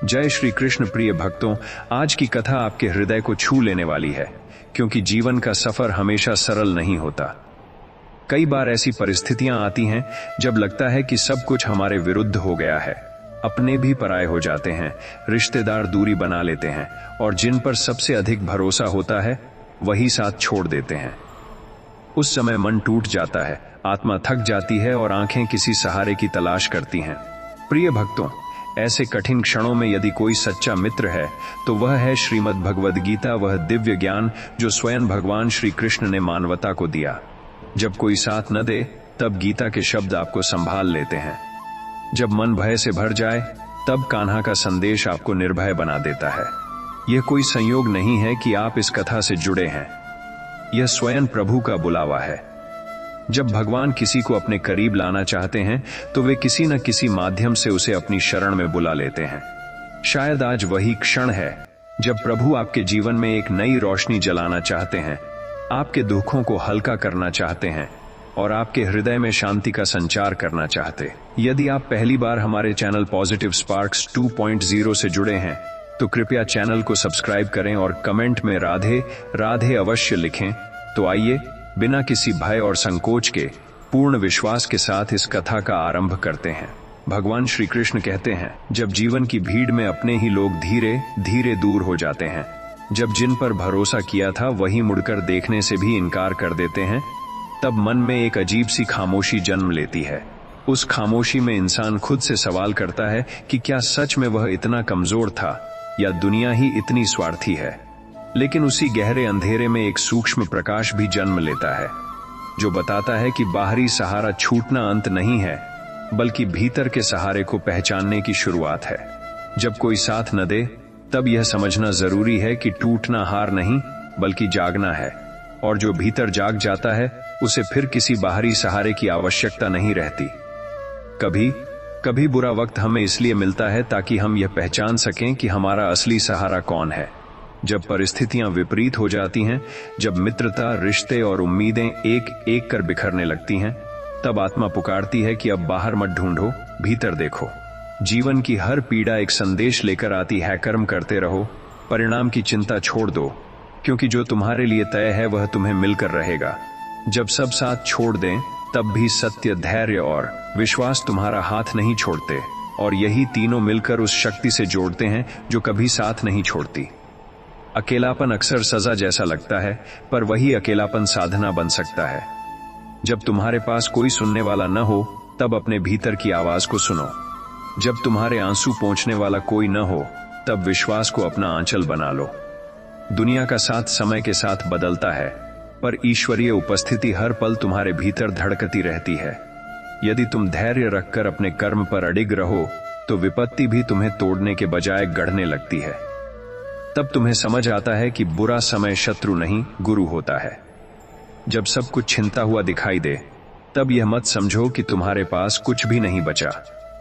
जय श्री कृष्ण। प्रिय भक्तों, आज की कथा आपके हृदय को छू लेने वाली है, क्योंकि जीवन का सफर हमेशा सरल नहीं होता। कई बार ऐसी परिस्थितियां आती हैं जब लगता है कि सब कुछ हमारे विरुद्ध हो गया है। अपने भी पराये हो जाते हैं, रिश्तेदार दूरी बना लेते हैं और जिन पर सबसे अधिक भरोसा होता है वही साथ छोड़ देते हैं। उस समय मन टूट जाता है, आत्मा थक जाती है और आंखें किसी सहारे की तलाश करती हैं। प्रिय भक्तों, ऐसे कठिन क्षणों में यदि कोई सच्चा मित्र है तो वह है श्रीमद् भगवद गीता, वह दिव्य ज्ञान जो स्वयं भगवान श्री कृष्ण ने मानवता को दिया। जब कोई साथ न दे तब गीता के शब्द आपको संभाल लेते हैं। जब मन भय से भर जाए तब कान्हा का संदेश आपको निर्भय बना देता है। यह कोई संयोग नहीं है कि आप इस कथा से जुड़े हैं, यह स्वयं प्रभु का बुलावा है। जब भगवान किसी को अपने करीब लाना चाहते हैं तो वे किसी न किसी माध्यम से उसे अपनी शरण में बुला लेते हैं। शायद आज वही क्षण है जब प्रभु आपके जीवन में एक नई रोशनी जलाना चाहते हैं, आपके दुखों को हल्का करना चाहते हैं और आपके हृदय में शांति का संचार करना चाहते। यदि आप पहली बार हमारे चैनल पॉजिटिव स्पार्क्स 2.0 से जुड़े हैं तो कृपया चैनल को सब्सक्राइब करें और कमेंट में राधे राधे अवश्य लिखें। तो आइए बिना किसी भय और संकोच के पूर्ण विश्वास के साथ इस कथा का आरंभ करते हैं। भगवान श्री कृष्ण कहते हैं, जब जीवन की भीड़ में अपने ही लोग धीरे धीरे दूर हो जाते हैं, जब जिन पर भरोसा किया था वही मुड़कर देखने से भी इनकार कर देते हैं, तब मन में एक अजीब सी खामोशी जन्म लेती है। उस खामोशी में इंसान खुद से सवाल करता है कि क्या सच में वह इतना कमजोर था या दुनिया ही इतनी स्वार्थी है। लेकिन उसी गहरे अंधेरे में एक सूक्ष्म प्रकाश भी जन्म लेता है जो बताता है कि बाहरी सहारा छूटना अंत नहीं है, बल्कि भीतर के सहारे को पहचानने की शुरुआत है। जब कोई साथ न दे तब यह समझना जरूरी है कि टूटना हार नहीं बल्कि जागना है, और जो भीतर जाग जाता है उसे फिर किसी बाहरी सहारे की आवश्यकता नहीं रहती। कभी कभी बुरा वक्त हमें इसलिए मिलता है ताकि हम यह पहचान सकें कि हमारा असली सहारा कौन है। जब परिस्थितियां विपरीत हो जाती हैं, जब मित्रता, रिश्ते और उम्मीदें एक एक कर बिखरने लगती हैं, तब आत्मा पुकारती है कि अब बाहर मत ढूंढो, भीतर देखो। जीवन की हर पीड़ा एक संदेश लेकर आती है, कर्म करते रहो, परिणाम की चिंता छोड़ दो, क्योंकि जो तुम्हारे लिए तय है वह तुम्हें मिलकर रहेगा। जब सब साथ छोड़ दें तब भी सत्य, धैर्य और विश्वास तुम्हारा हाथ नहीं छोड़ते, और यही तीनों मिलकर उस शक्ति से जोड़ते हैं जो कभी साथ नहीं छोड़ती। अकेलापन अक्सर सजा जैसा लगता है, पर वही अकेलापन साधना बन सकता है। जब तुम्हारे पास कोई सुनने वाला न हो तब अपने भीतर की आवाज को सुनो। जब तुम्हारे आंसू पोंछने वाला कोई न हो तब विश्वास को अपना आंचल बना लो। दुनिया का साथ समय के साथ बदलता है, पर ईश्वरीय उपस्थिति हर पल तुम्हारे भीतर धड़कती रहती है। यदि तुम धैर्य रखकर अपने कर्म पर अडिग रहो तो विपत्ति भी तुम्हें तोड़ने के बजाय गढ़ने लगती है। तब तुम्हें समझ आता है कि बुरा समय शत्रु नहीं, गुरु होता है। जब सब कुछ छिनता हुआ दिखाई दे तब यह मत समझो कि तुम्हारे पास कुछ भी नहीं बचा।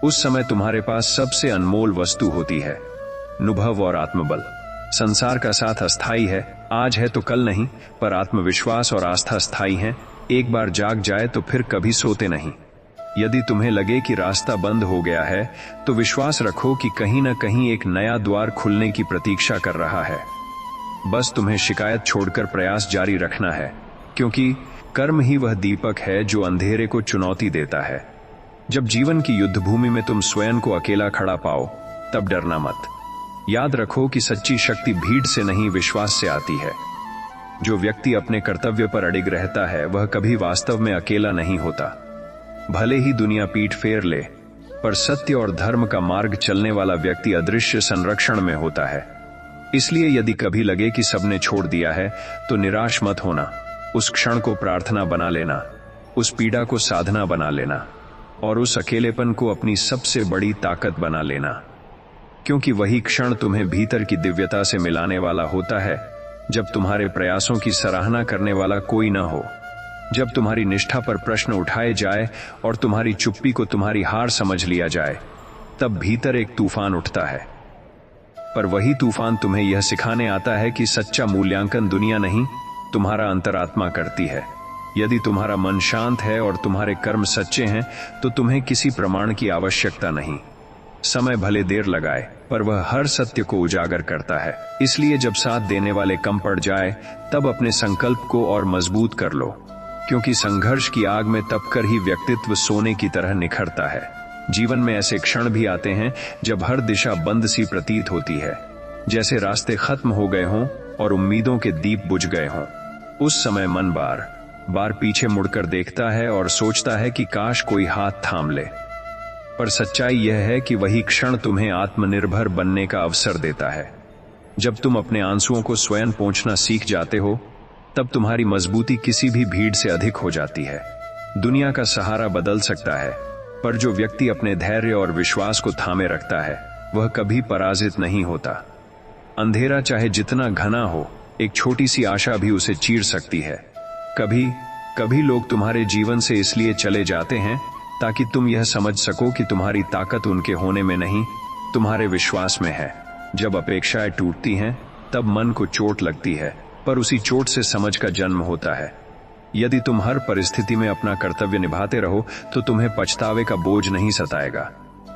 उस समय तुम्हारे पास सबसे अनमोल वस्तु होती है, अनुभव और आत्मबल। संसार का साथ अस्थाई है, आज है तो कल नहीं, पर आत्मविश्वास और आस्था स्थायी है। एक बार जाग जाए तो फिर कभी सोते नहीं। यदि तुम्हें लगे कि रास्ता बंद हो गया है तो विश्वास रखो कि कहीं न कहीं एक नया द्वार खुलने की प्रतीक्षा कर रहा है। बस तुम्हें शिकायत छोड़कर प्रयास जारी रखना है, क्योंकि कर्म ही वह दीपक है जो अंधेरे को चुनौती देता है। जब जीवन की युद्ध भूमि में तुम स्वयं को अकेला खड़ा पाओ तब डरना मत। याद रखो कि सच्ची शक्ति भीड़ से नहीं, विश्वास से आती है। जो व्यक्ति अपने कर्तव्य पर अडिग रहता है वह कभी वास्तव में अकेला नहीं होता। भले ही दुनिया पीठ फेर ले, पर सत्य और धर्म का मार्ग चलने वाला व्यक्ति अदृश्य संरक्षण में होता है। इसलिए यदि कभी लगे कि सबने छोड़ दिया है तो निराश मत होना। उस क्षण को प्रार्थना बना लेना, उस पीड़ा को साधना बना लेना और उस अकेलेपन को अपनी सबसे बड़ी ताकत बना लेना, क्योंकि वही क्षण तुम्हें भीतर की दिव्यता से मिलाने वाला होता है। जब तुम्हारे प्रयासों की सराहना करने वाला कोई न हो, जब तुम्हारी निष्ठा पर प्रश्न उठाए जाए और तुम्हारी चुप्पी को तुम्हारी हार समझ लिया जाए, तब भीतर एक तूफान उठता है। पर वही तूफान तुम्हें यह सिखाने आता है कि सच्चा मूल्यांकन दुनिया नहीं, तुम्हारा अंतरात्मा करती है। यदि तुम्हारा मन शांत है और तुम्हारे कर्म सच्चे हैं तो तुम्हें किसी प्रमाण की आवश्यकता नहीं। समय भले देर लगाए, पर वह हर सत्य को उजागर करता है। इसलिए जब साथ देने वाले कम पड़ जाए, तब अपने संकल्प को और मजबूत कर लो, क्योंकि संघर्ष की आग में तपकर ही व्यक्तित्व सोने की तरह निखरता है। जीवन में ऐसे क्षण भी आते हैं जब हर दिशा बंद सी प्रतीत होती है, जैसे रास्ते खत्म हो गए हों और उम्मीदों के दीप बुझ गए हों। उस समय मन बार बार पीछे मुड़कर देखता है और सोचता है कि काश कोई हाथ थाम ले। पर सच्चाई यह है कि वही क्षण तुम्हें आत्मनिर्भर बनने का अवसर देता है। जब तुम अपने आंसुओं को स्वयं पोंछना सीख जाते हो, तब तुम्हारी मजबूती किसी भी भीड़ से अधिक हो जाती है। दुनिया का सहारा बदल सकता है, पर जो व्यक्ति अपने धैर्य और विश्वास को थामे रखता है, वह कभी पराजित नहीं होता। अंधेरा चाहे जितना घना हो, एक छोटी सी आशा भी उसे चीर सकती है। कभी कभी लोग तुम्हारे जीवन से इसलिए चले जाते हैं ताकि तुम यह समझ सको कि तुम्हारी ताकत उनके होने में नहीं, तुम्हारे विश्वास में है। जब अपेक्षाएं टूटती हैं, तब मन को चोट लगती है, पर उसी चोट से समझ का जन्म होता है। यदि तुम हर परिस्थिति में अपना कर्तव्य निभाते रहो, तो तुम्हें पछतावे का बोझ नहीं सताएगा।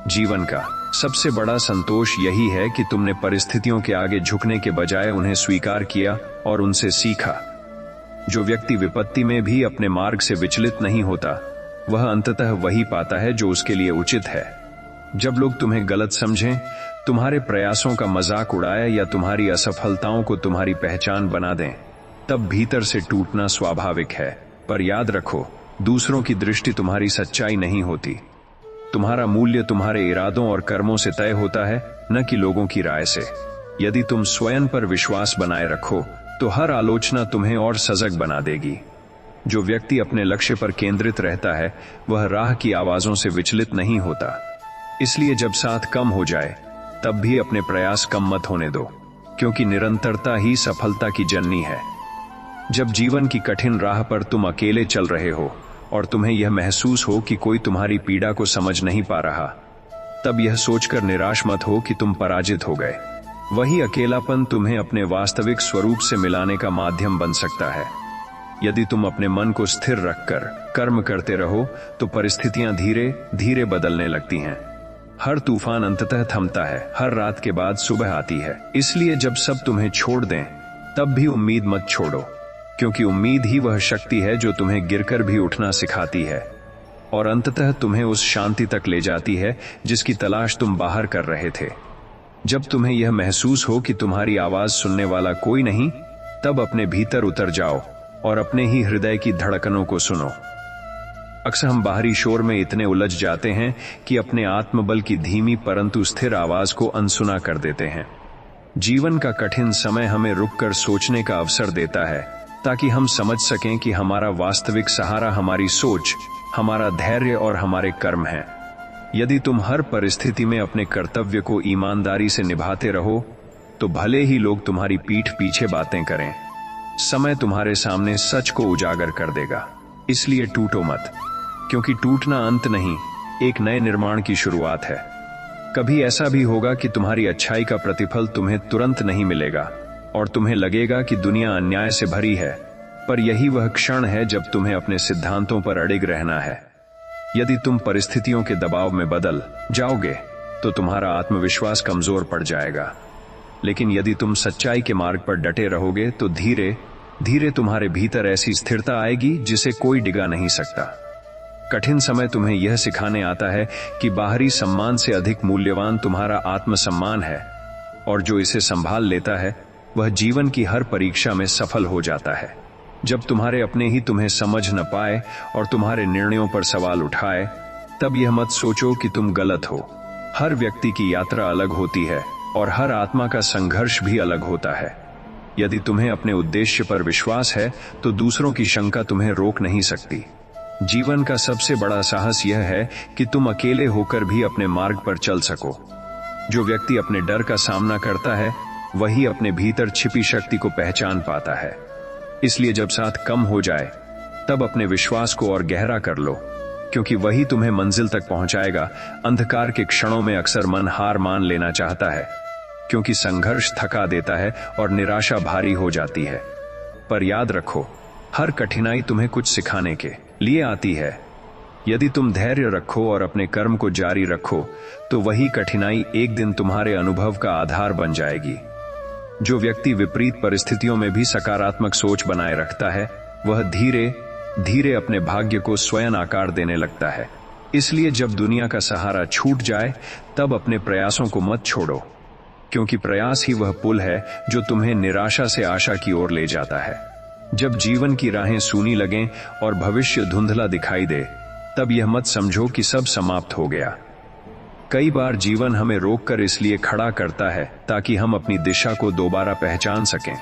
जीवन का सबसे बड़ा संतोष यही है कि तुमने परिस्थितियों के आगे झुकने के बजाय उन्हें स्वीकार किया और उनसे सीखा। जो व्यक्ति विपत्ति में भी अपने मार्ग से विचलित नहीं होता, वह अंततः वही पाता है जो उसके लिए उचित है। जब लोग तुम्हें गलत समझें, तुम्हारे प्रयासों का मजाक उड़ाए या तुम्हारी असफलताओं को तुम्हारी पहचान बना दें, तब भीतर से टूटना स्वाभाविक है। पर याद रखो, दूसरों की दृष्टि तुम्हारी सच्चाई नहीं होती। तुम्हारा मूल्य तुम्हारे इरादों और कर्मों से तय होता है, न कि लोगों की राय से। यदि तुम स्वयं पर विश्वास बनाए रखो, तो हर आलोचना तुम्हें और सजग बना देगी। जो व्यक्ति अपने लक्ष्य पर केंद्रित रहता है, वह राह की आवाजों से विचलित नहीं होता। इसलिए जब साथ कम हो जाए, तब भी अपने प्रयास कम मत होने दो, क्योंकि निरंतरता ही सफलता की जननी है। जब जीवन की कठिन राह पर तुम अकेले चल रहे हो और तुम्हें यह महसूस हो कि कोई तुम्हारी पीड़ा को समझ नहीं पा रहा, तब यह सोचकर निराश मत हो कि तुम पराजित हो गए। वही अकेलापन तुम्हें अपने वास्तविक स्वरूप से मिलाने का माध्यम बन सकता है। यदि तुम अपने मन को स्थिर रखकर कर्म करते रहो, तो परिस्थितियां धीरे धीरे बदलने लगती हैं। हर तूफान अंततः थमता है, हर रात के बाद सुबह आती है। इसलिए जब सब तुम्हें छोड़ दें, तब भी उम्मीद मत छोड़ो, क्योंकि उम्मीद ही वह शक्ति है जो तुम्हें गिरकर भी उठना सिखाती है और अंततः तुम्हें उस शांति तक ले जाती है जिसकी तलाश तुम बाहर कर रहे थे। जब तुम्हें यह महसूस हो कि तुम्हारी आवाज सुनने वाला कोई नहीं, तब अपने भीतर उतर जाओ और अपने ही हृदय की धड़कनों को सुनो। अक्सर हम बाहरी शोर में इतने उलझ जाते हैं कि अपने आत्मबल की धीमी परंतु स्थिर आवाज को अनसुना कर देते हैं। जीवन का कठिन समय हमें रुककर सोचने का अवसर देता है, ताकि हम समझ सकें कि हमारा वास्तविक सहारा हमारी सोच, हमारा धैर्य और हमारे कर्म हैं। यदि तुम हर परिस्थिति में अपने कर्तव्य को ईमानदारी से निभाते रहो, तो भले ही लोग तुम्हारी पीठ पीछे बातें करें, समय तुम्हारे सामने सच को उजागर कर देगा। इसलिए टूटो मत, क्योंकि टूटना अंत नहीं, एक नए निर्माण की शुरुआत है। कभी ऐसा भी होगा कि तुम्हारी अच्छाई का प्रतिफल तुम्हें तुरंत नहीं मिलेगा और तुम्हें लगेगा कि दुनिया अन्याय से भरी है, पर यही वह क्षण है जब तुम्हें अपने सिद्धांतों पर अड़िग रहना है। यदि तुम परिस्थितियों के दबाव में बदल जाओगे, तो तुम्हारा आत्मविश्वास कमजोर पड़ जाएगा। लेकिन यदि तुम सच्चाई के मार्ग पर डटे रहोगे, तो धीरे धीरे तुम्हारे भीतर ऐसी स्थिरता आएगी जिसे कोई डिगा नहीं सकता। कठिन समय तुम्हें यह सिखाने आता है कि बाहरी सम्मान से अधिक मूल्यवान तुम्हारा आत्मसम्मान है, और जो इसे संभाल लेता है, वह जीवन की हर परीक्षा में सफल हो जाता है। जब तुम्हारे अपने ही तुम्हें समझ न पाए और तुम्हारे निर्णयों पर सवाल उठाए, तब यह मत सोचो कि तुम गलत हो। हर व्यक्ति की यात्रा अलग होती है और हर आत्मा का संघर्ष भी अलग होता है। यदि तुम्हें अपने उद्देश्य पर विश्वास है, तो दूसरों की शंका तुम्हें रोक नहीं सकती। जीवन का सबसे बड़ा साहस यह है कि तुम अकेले होकर भी अपने मार्ग पर चल सको। जो व्यक्ति अपने डर का सामना करता है, वही अपने भीतर छिपी शक्ति को पहचान पाता है। इसलिए जब साथ कम हो जाए, तब अपने विश्वास को और गहरा कर लो, क्योंकि वही तुम्हें मंजिल तक पहुंचाएगा। अंधकार के क्षणों में अक्सर मन हार मान लेना चाहता है, क्योंकि संघर्ष थका देता है और निराशा भारी हो जाती है। पर याद रखो, हर कठिनाई तुम्हें कुछ सिखाने के लिए आती है। यदि तुम धैर्य रखो और अपने कर्म को जारी रखो तो वही कठिनाई एक दिन तुम्हारे अनुभव का आधार बन जाएगी। जो व्यक्ति विपरीत परिस्थितियों में भी सकारात्मक सोच बनाए रखता है वह धीरे धीरे अपने भाग्य को स्वयं आकार देने लगता है। इसलिए जब दुनिया का सहारा छूट जाए तब अपने प्रयासों को मत छोड़ो, क्योंकि प्रयास ही वह पुल है जो तुम्हें निराशा से आशा की ओर ले जाता है। जब जीवन की राहें सूनी लगें और भविष्य धुंधला दिखाई दे तब यह मत समझो कि सब समाप्त हो गया। कई बार जीवन हमें रोककर इसलिए खड़ा करता है ताकि हम अपनी दिशा को दोबारा पहचान सकें।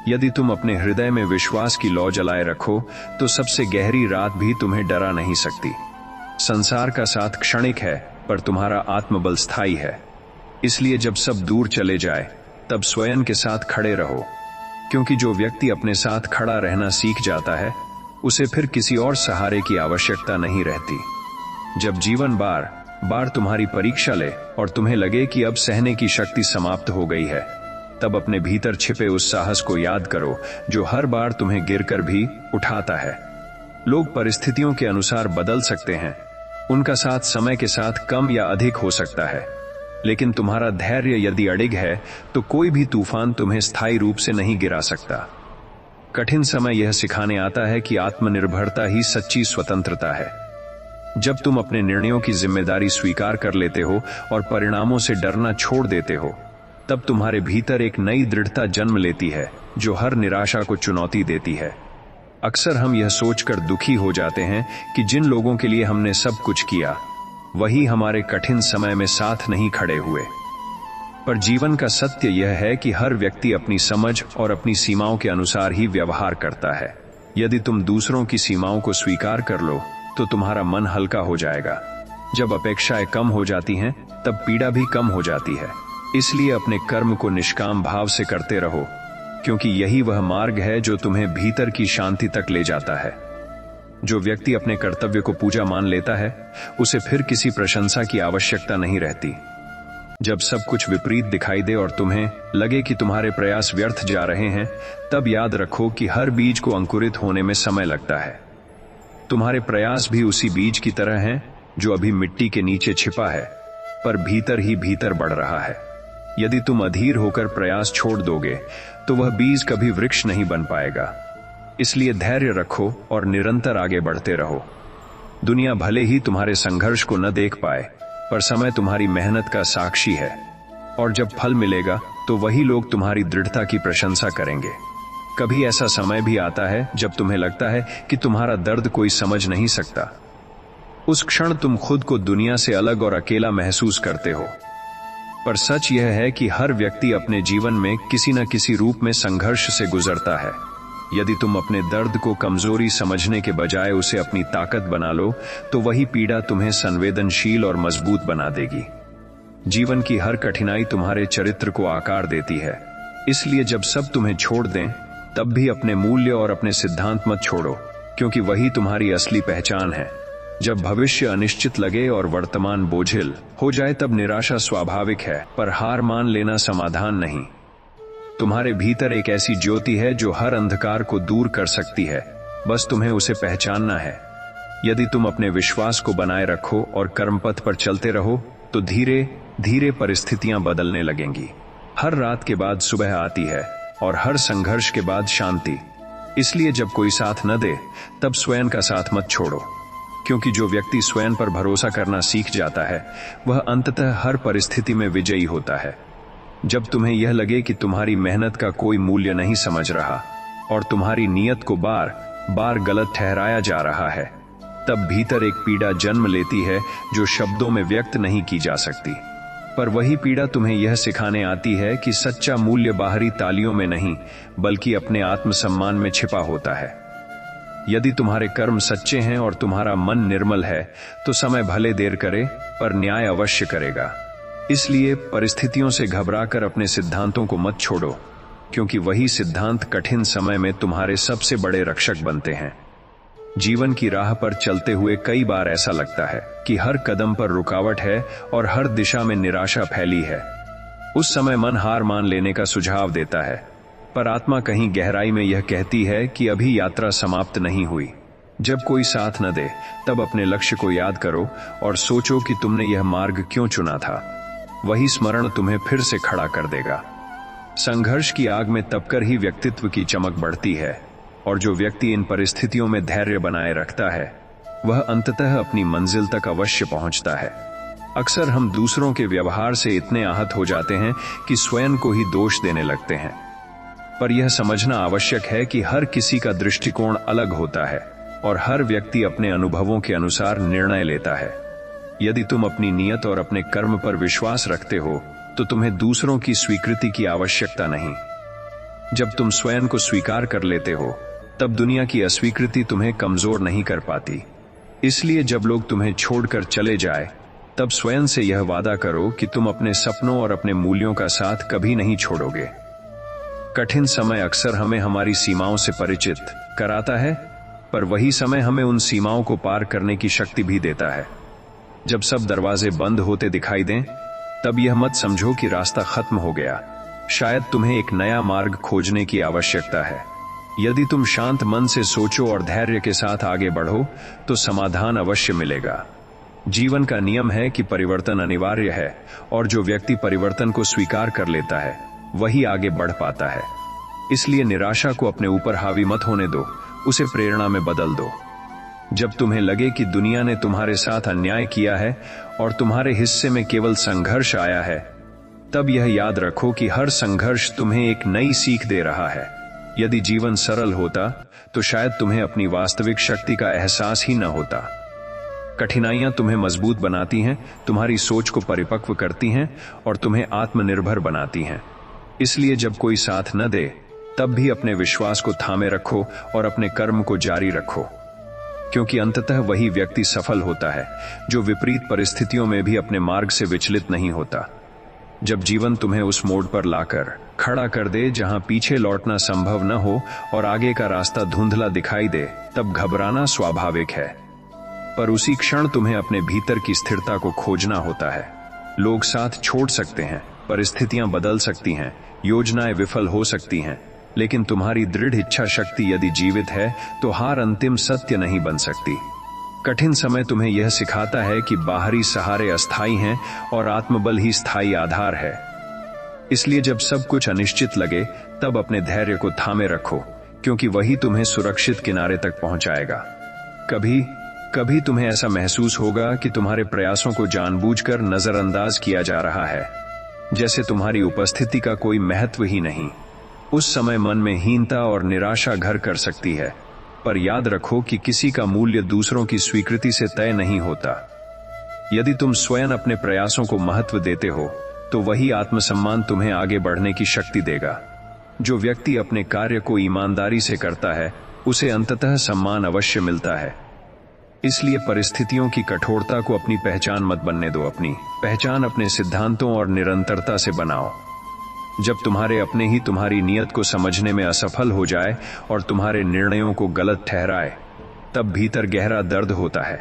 यदि तुम अपने हृदय में विश्वास की लौ जलाए रखो तो सबसे गहरी रात भी तुम्हें डरा नहीं सकती। संसार का साथ क्षणिक है पर तुम्हारा आत्मबल स्थायी है। इसलिए जब सब दूर चले जाए तब स्वयं के साथ खड़े रहो, क्योंकि जो व्यक्ति अपने साथ खड़ा रहना सीख जाता है उसे फिर किसी और सहारे की आवश्यकता नहीं रहती। जब जीवन बार बार तुम्हारी परीक्षा ले और तुम्हें लगे कि अब सहने की शक्ति समाप्त हो गई है, तब अपने भीतर छिपे उस साहस को याद करो जो हर बार तुम्हें गिरकर भी उठाता है। लोग परिस्थितियों के अनुसार बदल सकते हैं, उनका साथ समय के साथ कम या अधिक हो सकता है, लेकिन तुम्हारा धैर्य यदि अडिग है तो कोई भी तूफान तुम्हें स्थायी रूप से नहीं गिरा सकता। कठिन समय यह सिखाने आता है कि आत्मनिर्भरता ही सच्ची स्वतंत्रता है। जब तुम अपने निर्णयों की जिम्मेदारी स्वीकार कर लेते हो और परिणामों से डरना छोड़ देते हो तब तुम्हारे भीतर एक नई दृढ़ता जन्म लेती है जो हर निराशा को चुनौती देती है। अक्सर हम यह सोचकर दुखी हो जाते हैं कि जिन लोगों के लिए हमने सब कुछ किया वही हमारे कठिन समय में साथ नहीं खड़े हुए। पर जीवन का सत्य यह है कि हर व्यक्ति अपनी समझ और अपनी सीमाओं के अनुसार ही व्यवहार करता है। यदि तुम दूसरों की सीमाओं को स्वीकार कर लो तो तुम्हारा मन हल्का हो जाएगा। जब अपेक्षाएं कम हो जाती हैं तब पीड़ा भी कम हो जाती है। इसलिए अपने कर्म को निष्काम भाव से करते रहो, क्योंकि यही वह मार्ग है जो तुम्हें भीतर की शांति तक ले जाता है। जो व्यक्ति अपने कर्तव्य को पूजा मान लेता है उसे फिर किसी प्रशंसा की आवश्यकता नहीं रहती। जब सब कुछ विपरीत दिखाई दे और तुम्हें लगे कि तुम्हारे प्रयास व्यर्थ जा रहे हैं तब याद रखो कि हर बीज को अंकुरित होने में समय लगता है। तुम्हारे प्रयास भी उसी बीज की तरह हैं जो अभी मिट्टी के नीचे छिपा है पर भीतर ही भीतर बढ़ रहा है। यदि तुम अधीर होकर प्रयास छोड़ दोगे तो वह बीज कभी वृक्ष नहीं बन पाएगा। इसलिए धैर्य रखो और निरंतर आगे बढ़ते रहो। दुनिया भले ही तुम्हारे संघर्ष को न देख पाए पर समय तुम्हारी मेहनत का साक्षी है, और जब फल मिलेगा तो वही लोग तुम्हारी दृढ़ता की प्रशंसा करेंगे। कभी ऐसा समय भी आता है जब तुम्हें लगता है कि तुम्हारा दर्द कोई समझ नहीं सकता। उस क्षण तुम खुद को दुनिया से अलग और अकेला महसूस करते हो। पर सच यह है कि हर व्यक्ति अपने जीवन में किसी न किसी रूप में संघर्ष से गुजरता है। यदि तुम अपने दर्द को कमजोरी समझने के बजाय उसे अपनी ताकत बना लो तो वही पीड़ा तुम्हें संवेदनशील और मजबूत बना देगी। जीवन की हर कठिनाई तुम्हारे चरित्र को आकार देती है। इसलिए जब सब तुम्हें छोड़ दें तब भी अपने मूल्य और अपने सिद्धांत मत छोड़ो, क्योंकि वही तुम्हारी असली पहचान है। जब भविष्य अनिश्चित लगे और वर्तमान बोझिल हो जाए तब निराशा स्वाभाविक है, पर हार मान लेना समाधान नहीं। तुम्हारे भीतर एक ऐसी ज्योति है जो हर अंधकार को दूर कर सकती है, बस तुम्हें उसे पहचानना है। यदि तुम अपने विश्वास को बनाए रखो और कर्मपथ पर चलते रहो तो धीरे धीरे परिस्थितियां बदलने लगेंगी। हर रात के बाद सुबह आती है और हर संघर्ष के बाद शांति। इसलिए जब कोई साथ न दे तब स्वयं का साथ मत छोड़ो, क्योंकि जो व्यक्ति स्वयं पर भरोसा करना सीख जाता है वह अंततः हर परिस्थिति में विजयी होता है। जब तुम्हें यह लगे कि तुम्हारी मेहनत का कोई मूल्य नहीं समझ रहा और तुम्हारी नीयत को बार बार गलत ठहराया जा रहा है, तब भीतर एक पीड़ा जन्म लेती है जो शब्दों में व्यक्त नहीं की जा सकती। पर वही पीड़ा तुम्हें यह सिखाने आती है कि सच्चा मूल्य बाहरी तालियों में नहीं बल्कि अपने आत्मसम्मान में छिपा होता है। यदि तुम्हारे कर्म सच्चे हैं और तुम्हारा मन निर्मल है तो समय भले देर करे पर न्याय अवश्य करेगा। इसलिए परिस्थितियों से घबराकर अपने सिद्धांतों को मत छोड़ो, क्योंकि वही सिद्धांत कठिन समय में तुम्हारे सबसे बड़े रक्षक बनते हैं। जीवन की राह पर चलते हुए कई बार ऐसा लगता है कि हर कदम पर रुकावट है और हर दिशा में निराशा फैली है। उस समय मन हार मान लेने का सुझाव देता है, पर आत्मा कहीं गहराई में यह कहती है कि अभी यात्रा समाप्त नहीं हुई। जब कोई साथ न दे तब अपने लक्ष्य को याद करो और सोचो कि तुमने यह मार्ग क्यों चुना था। वही स्मरण तुम्हें फिर से खड़ा कर देगा। संघर्ष की आग में तपकर ही व्यक्तित्व की चमक बढ़ती है, और जो व्यक्ति इन परिस्थितियों में धैर्य बनाए रखता है वह अंततः अपनी मंजिल तक अवश्य पहुंचता है। अक्सर हम दूसरों के व्यवहार से इतने आहत हो जाते हैं कि स्वयं को ही दोष देने लगते हैं, पर यह समझना आवश्यक है कि हर किसी का दृष्टिकोण अलग होता है और हर व्यक्ति अपने अनुभवों के अनुसार निर्णय लेता है। यदि तुम अपनी नीयत और अपने कर्म पर विश्वास रखते हो तो तुम्हें दूसरों की स्वीकृति की आवश्यकता नहीं। जब तुम स्वयं को स्वीकार कर लेते हो तब दुनिया की अस्वीकृति तुम्हें कमजोर नहीं कर पाती। इसलिए जब लोग तुम्हें छोड़कर चले जाए तब स्वयं से यह वादा करो कि तुम अपने सपनों और अपने मूल्यों का साथ कभी नहीं छोड़ोगे। कठिन समय अक्सर हमें हमारी सीमाओं से परिचित कराता है, पर वही समय हमें उन सीमाओं को पार करने की शक्ति भी देता है। जब सब दरवाजे बंद होते दिखाई दें तब यह मत समझो कि रास्ता खत्म हो गया। शायद तुम्हें एक नया मार्ग खोजने की आवश्यकता है। यदि तुम शांत मन से सोचो और धैर्य के साथ आगे बढ़ो तो समाधान अवश्य मिलेगा। जीवन का नियम है कि परिवर्तन अनिवार्य है, और जो व्यक्ति परिवर्तन को स्वीकार कर लेता है वही आगे बढ़ पाता है। इसलिए निराशा को अपने ऊपर हावी मत होने दो, उसे प्रेरणा में बदल दो। जब तुम्हें लगे कि दुनिया ने तुम्हारे साथ अन्याय किया है और तुम्हारे हिस्से में केवल संघर्ष आया है, तब यह याद रखो कि हर संघर्ष तुम्हें एक नई सीख दे रहा है। यदि जीवन सरल होता तो शायद तुम्हें अपनी वास्तविक शक्ति का एहसास ही न होता। कठिनाइयां तुम्हें मजबूत बनाती हैं, तुम्हारी सोच को परिपक्व करती हैं और तुम्हें आत्मनिर्भर बनाती हैं। इसलिए जब कोई साथ न दे तब भी अपने विश्वास को थामे रखो और अपने कर्म को जारी रखो, क्योंकि अंततः वही व्यक्ति सफल होता है जो विपरीत परिस्थितियों में भी अपने मार्ग से विचलित नहीं होता। जब जीवन तुम्हें उस मोड़ पर लाकर खड़ा कर दे जहां पीछे लौटना संभव न हो और आगे का रास्ता धुंधला दिखाई दे, तब घबराना स्वाभाविक है। पर उसी क्षण तुम्हें अपने भीतर की स्थिरता को खोजना होता है। लोग साथ छोड़ सकते हैं, परिस्थितियां बदल सकती हैं, योजनाएं विफल हो सकती हैं, लेकिन तुम्हारी दृढ़ इच्छा शक्ति यदि जीवित है तो हार अंतिम सत्य नहीं बन सकती। कठिन समय तुम्हें यह सिखाता है कि बाहरी सहारे अस्थायी हैं और आत्मबल ही स्थायी आधार है। इसलिए जब सब कुछ अनिश्चित लगे तब अपने धैर्य को थामे रखो, क्योंकि वही तुम्हें सुरक्षित किनारे तक पहुंचाएगा। कभी कभी तुम्हें ऐसा महसूस होगा कि तुम्हारे प्रयासों को जानबूझकर नजरअंदाज किया जा रहा है, जैसे तुम्हारी उपस्थिति का कोई महत्व ही नहीं। उस समय मन में हीनता और निराशा घर कर सकती है, पर याद रखो कि किसी का मूल्य दूसरों की स्वीकृति से तय नहीं होता। यदि तुम स्वयं अपने प्रयासों को महत्व देते हो तो वही आत्मसम्मान तुम्हें आगे बढ़ने की शक्ति देगा। जो व्यक्ति अपने कार्य को ईमानदारी से करता है उसे अंततः सम्मान अवश्य मिलता है। इसलिए परिस्थितियों की कठोरता को अपनी पहचान मत बनने दो, अपनी पहचान अपने सिद्धांतों और निरंतरता से बनाओ। जब तुम्हारे अपने ही तुम्हारी नीयत को समझने में असफल हो जाए और तुम्हारे निर्णयों को गलत ठहराए, तब भीतर गहरा दर्द होता है।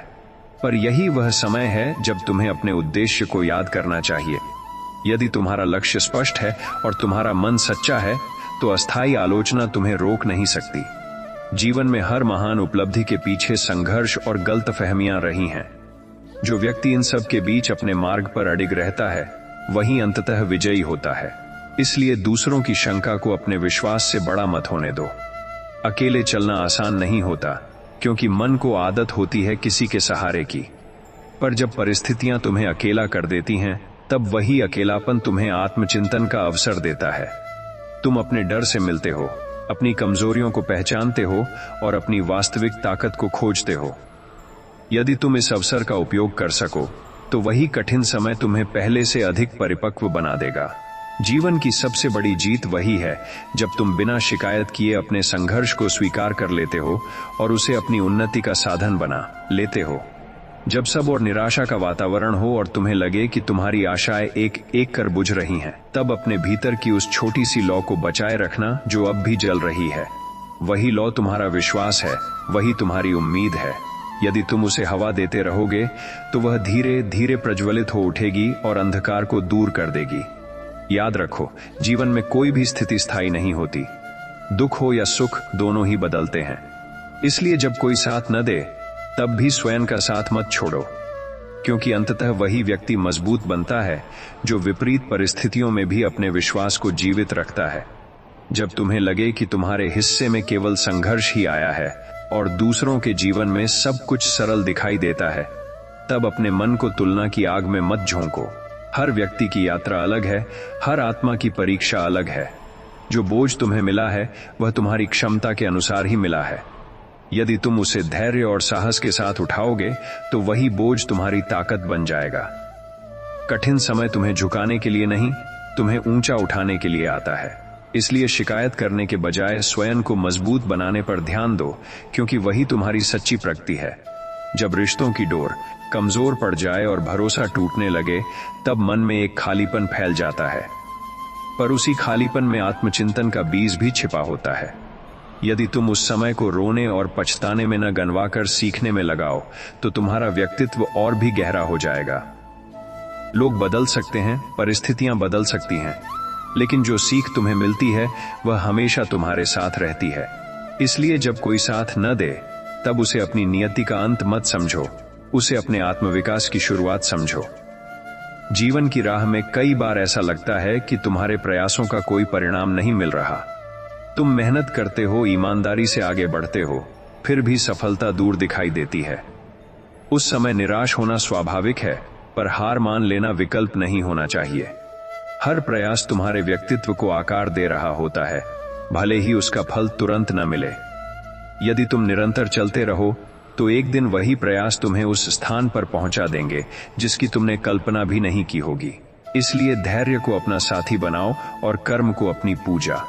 पर यही वह समय है जब तुम्हें अपने उद्देश्य को याद करना चाहिए। यदि तुम्हारा लक्ष्य स्पष्ट है और तुम्हारा मन सच्चा है तो अस्थायी आलोचना तुम्हें रोक नहीं सकती। जीवन में हर महान उपलब्धि के पीछे संघर्ष और गलतफहमियां रही हैं। जो व्यक्ति इन सब के बीच अपने मार्ग पर अडिग रहता है वही अंततः विजयी होता है। इसलिए दूसरों की शंका को अपने विश्वास से बड़ा मत होने दो। अकेले चलना आसान नहीं होता, क्योंकि मन को आदत होती है किसी के सहारे की। पर जब परिस्थितियां तुम्हें अकेला कर देती हैं तब वही अकेलापन तुम्हें आत्मचिंतन का अवसर देता है। तुम अपने डर से मिलते हो, अपनी कमजोरियों को पहचानते हो और अपनी वास्तविक ताकत को खोजते हो। यदि तुम इस अवसर का उपयोग कर सको तो वही कठिन समय तुम्हें पहले से अधिक परिपक्व बना देगा। जीवन की सबसे बड़ी जीत वही है जब तुम बिना शिकायत किए अपने संघर्ष को स्वीकार कर लेते हो और उसे अपनी उन्नति का साधन बना लेते हो। जब सब और निराशा का वातावरण हो और तुम्हें लगे कि तुम्हारी आशाएं एक एक कर बुझ रही हैं, तब अपने भीतर की उस छोटी सी लौ को बचाए रखना जो अब भी जल रही है। वही लौ तुम्हारा विश्वास है, वही तुम्हारी उम्मीद है। यदि तुम उसे हवा देते रहोगे तो वह धीरे धीरे प्रज्वलित हो उठेगी और अंधकार को दूर कर देगी। याद रखो, जीवन में कोई भी स्थिति स्थायी नहीं होती। दुख हो या सुख, दोनों ही बदलते हैं। इसलिए जब कोई साथ न दे तब भी स्वयं का साथ मत छोड़ो, क्योंकि अंततः वही व्यक्ति मजबूत बनता है जो विपरीत परिस्थितियों में भी अपने विश्वास को जीवित रखता है। जब तुम्हें लगे कि तुम्हारे हिस्से में केवल संघर्ष ही आया है और दूसरों के जीवन में सब कुछ सरल दिखाई देता है, तब अपने मन को तुलना की आग में मत झोंको। हर व्यक्ति की यात्रा अलग है, हर आत्मा की परीक्षा अलग है। जो बोझ तुम्हें मिला है वह तुम्हारी क्षमता के अनुसार ही मिला है। यदि तुम उसे धैर्य और साहस के साथ उठाओगे तो वही बोझ तुम्हारी ताकत बन जाएगा। कठिन समय तुम्हें झुकाने के लिए नहीं, तुम्हें ऊंचा उठाने के लिए आता है। इसलिए शिकायत करने के बजाय स्वयं को मजबूत बनाने पर ध्यान दो, क्योंकि वही तुम्हारी सच्ची प्रगति है। जब रिश्तों की डोर कमजोर पड़ जाए और भरोसा टूटने लगे, तब मन में एक खालीपन फैल जाता है, पर उसी खालीपन में आत्मचिंतन का बीज भी छिपा होता है। यदि तुम उस समय को रोने और पछताने में न गंवाकर सीखने में लगाओ तो तुम्हारा व्यक्तित्व और भी गहरा हो जाएगा। लोग बदल सकते हैं, परिस्थितियां बदल सकती हैं, लेकिन जो सीख तुम्हें मिलती है वह हमेशा तुम्हारे साथ रहती है। इसलिए जब कोई साथ न दे तब उसे अपनी नियति का अंत मत समझो, उसे अपने आत्मविकास की शुरुआत समझो। जीवन की राह में कई बार ऐसा लगता है कि तुम्हारे प्रयासों का कोई परिणाम नहीं मिल रहा। तुम मेहनत करते हो, ईमानदारी से आगे बढ़ते हो, फिर भी सफलता दूर दिखाई देती है। उस समय निराश होना स्वाभाविक है, पर हार मान लेना विकल्प नहीं होना चाहिए। हर प्रयास तुम्हारे व्यक्तित्व को आकार दे रहा होता है, भले ही उसका फल तुरंत न मिले। यदि तुम निरंतर चलते रहो तो एक दिन वही प्रयास तुम्हें उस स्थान पर पहुंचा देंगे जिसकी तुमने कल्पना भी नहीं की होगी। इसलिए धैर्य को अपना साथी बनाओ और कर्म को अपनी पूजा।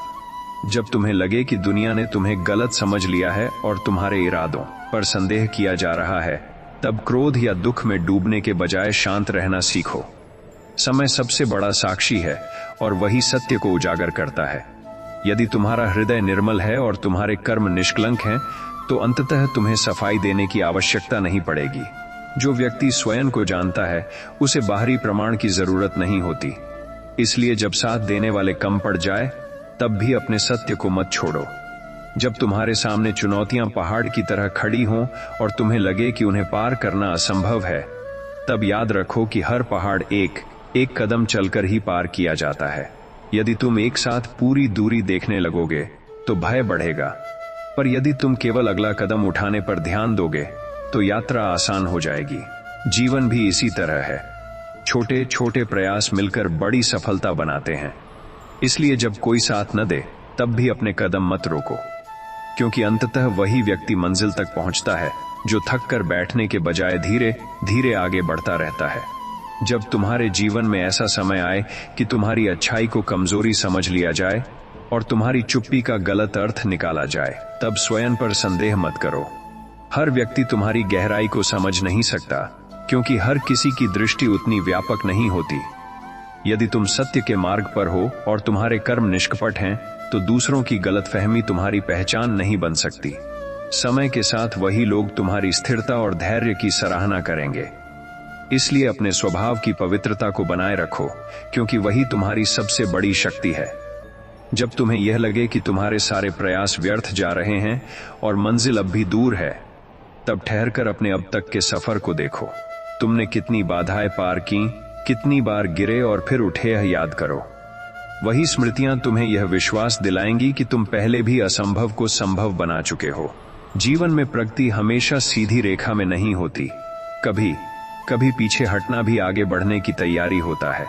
जब तुम्हें लगे कि दुनिया ने तुम्हें गलत समझ लिया है और तुम्हारे इरादों पर संदेह किया जा रहा है, तब क्रोध या दुख में डूबने के बजाय शांत रहना सीखो। समय सबसे बड़ा साक्षी है और वही सत्य को उजागर करता है। यदि तुम्हारा हृदय निर्मल है और तुम्हारे कर्म निष्कलंक हैं, तो अंततः तुम्हें सफाई देने की आवश्यकता नहीं पड़ेगी। जो व्यक्ति स्वयं को जानता है उसे बाहरी प्रमाण की जरूरत नहीं होती। इसलिए जब साथ देने वाले कम पड़ जाए तब भी अपने सत्य को मत छोड़ो। जब तुम्हारे सामने चुनौतियां पहाड़ की तरह खड़ी हों और तुम्हें लगे कि उन्हें पार करना असंभव है, तब याद रखो कि हर पहाड़ एक एक कदम चलकर ही पार किया जाता है। यदि तुम एक साथ पूरी दूरी देखने लगोगे तो भय बढ़ेगा, पर यदि तुम केवल अगला कदम उठाने पर ध्यान दोगे तो यात्रा आसान हो जाएगी। जीवन भी इसी तरह है, छोटे छोटे प्रयास मिलकर बड़ी सफलता बनाते हैं। इसलिए जब कोई साथ न दे तब भी अपने कदम मत रोको, क्योंकि अंततः वही व्यक्ति मंजिल तक पहुंचता है जो थक कर बैठने के बजाय धीरे धीरे आगे बढ़ता रहता है। जब तुम्हारे जीवन में ऐसा समय आए कि तुम्हारी अच्छाई को कमजोरी समझ लिया जाए और तुम्हारी चुप्पी का गलत अर्थ निकाला जाए, तब स्वयं पर संदेह मत करो। हर व्यक्ति तुम्हारी गहराई को समझ नहीं सकता, क्योंकि हर किसी की दृष्टि उतनी व्यापक नहीं होती। यदि तुम सत्य के मार्ग पर हो और तुम्हारे कर्म निष्कपट हैं, तो दूसरों की गलतफहमी तुम्हारी पहचान नहीं बन सकती। समय के साथ वही लोग तुम्हारी स्थिरता और धैर्य की सराहना करेंगे। इसलिए अपने स्वभाव की पवित्रता को बनाए रखो, क्योंकि वही तुम्हारी सबसे बड़ी शक्ति है। जब तुम्हें यह लगे कि तुम्हारे सारे प्रयास व्यर्थ जा रहे हैं और मंजिल अब भी दूर है, तब ठहरकर अपने अब तक के सफर को देखो। तुमने कितनी बाधाएं पार की, कितनी बार गिरे और फिर उठे, यह याद करो। वही स्मृतियां तुम्हें यह विश्वास दिलाएंगी कि तुम पहले भी असंभव को संभव बना चुके हो। जीवन में प्रगति हमेशा सीधी रेखा में नहीं होती, कभी कभी पीछे हटना भी आगे बढ़ने की तैयारी होता है।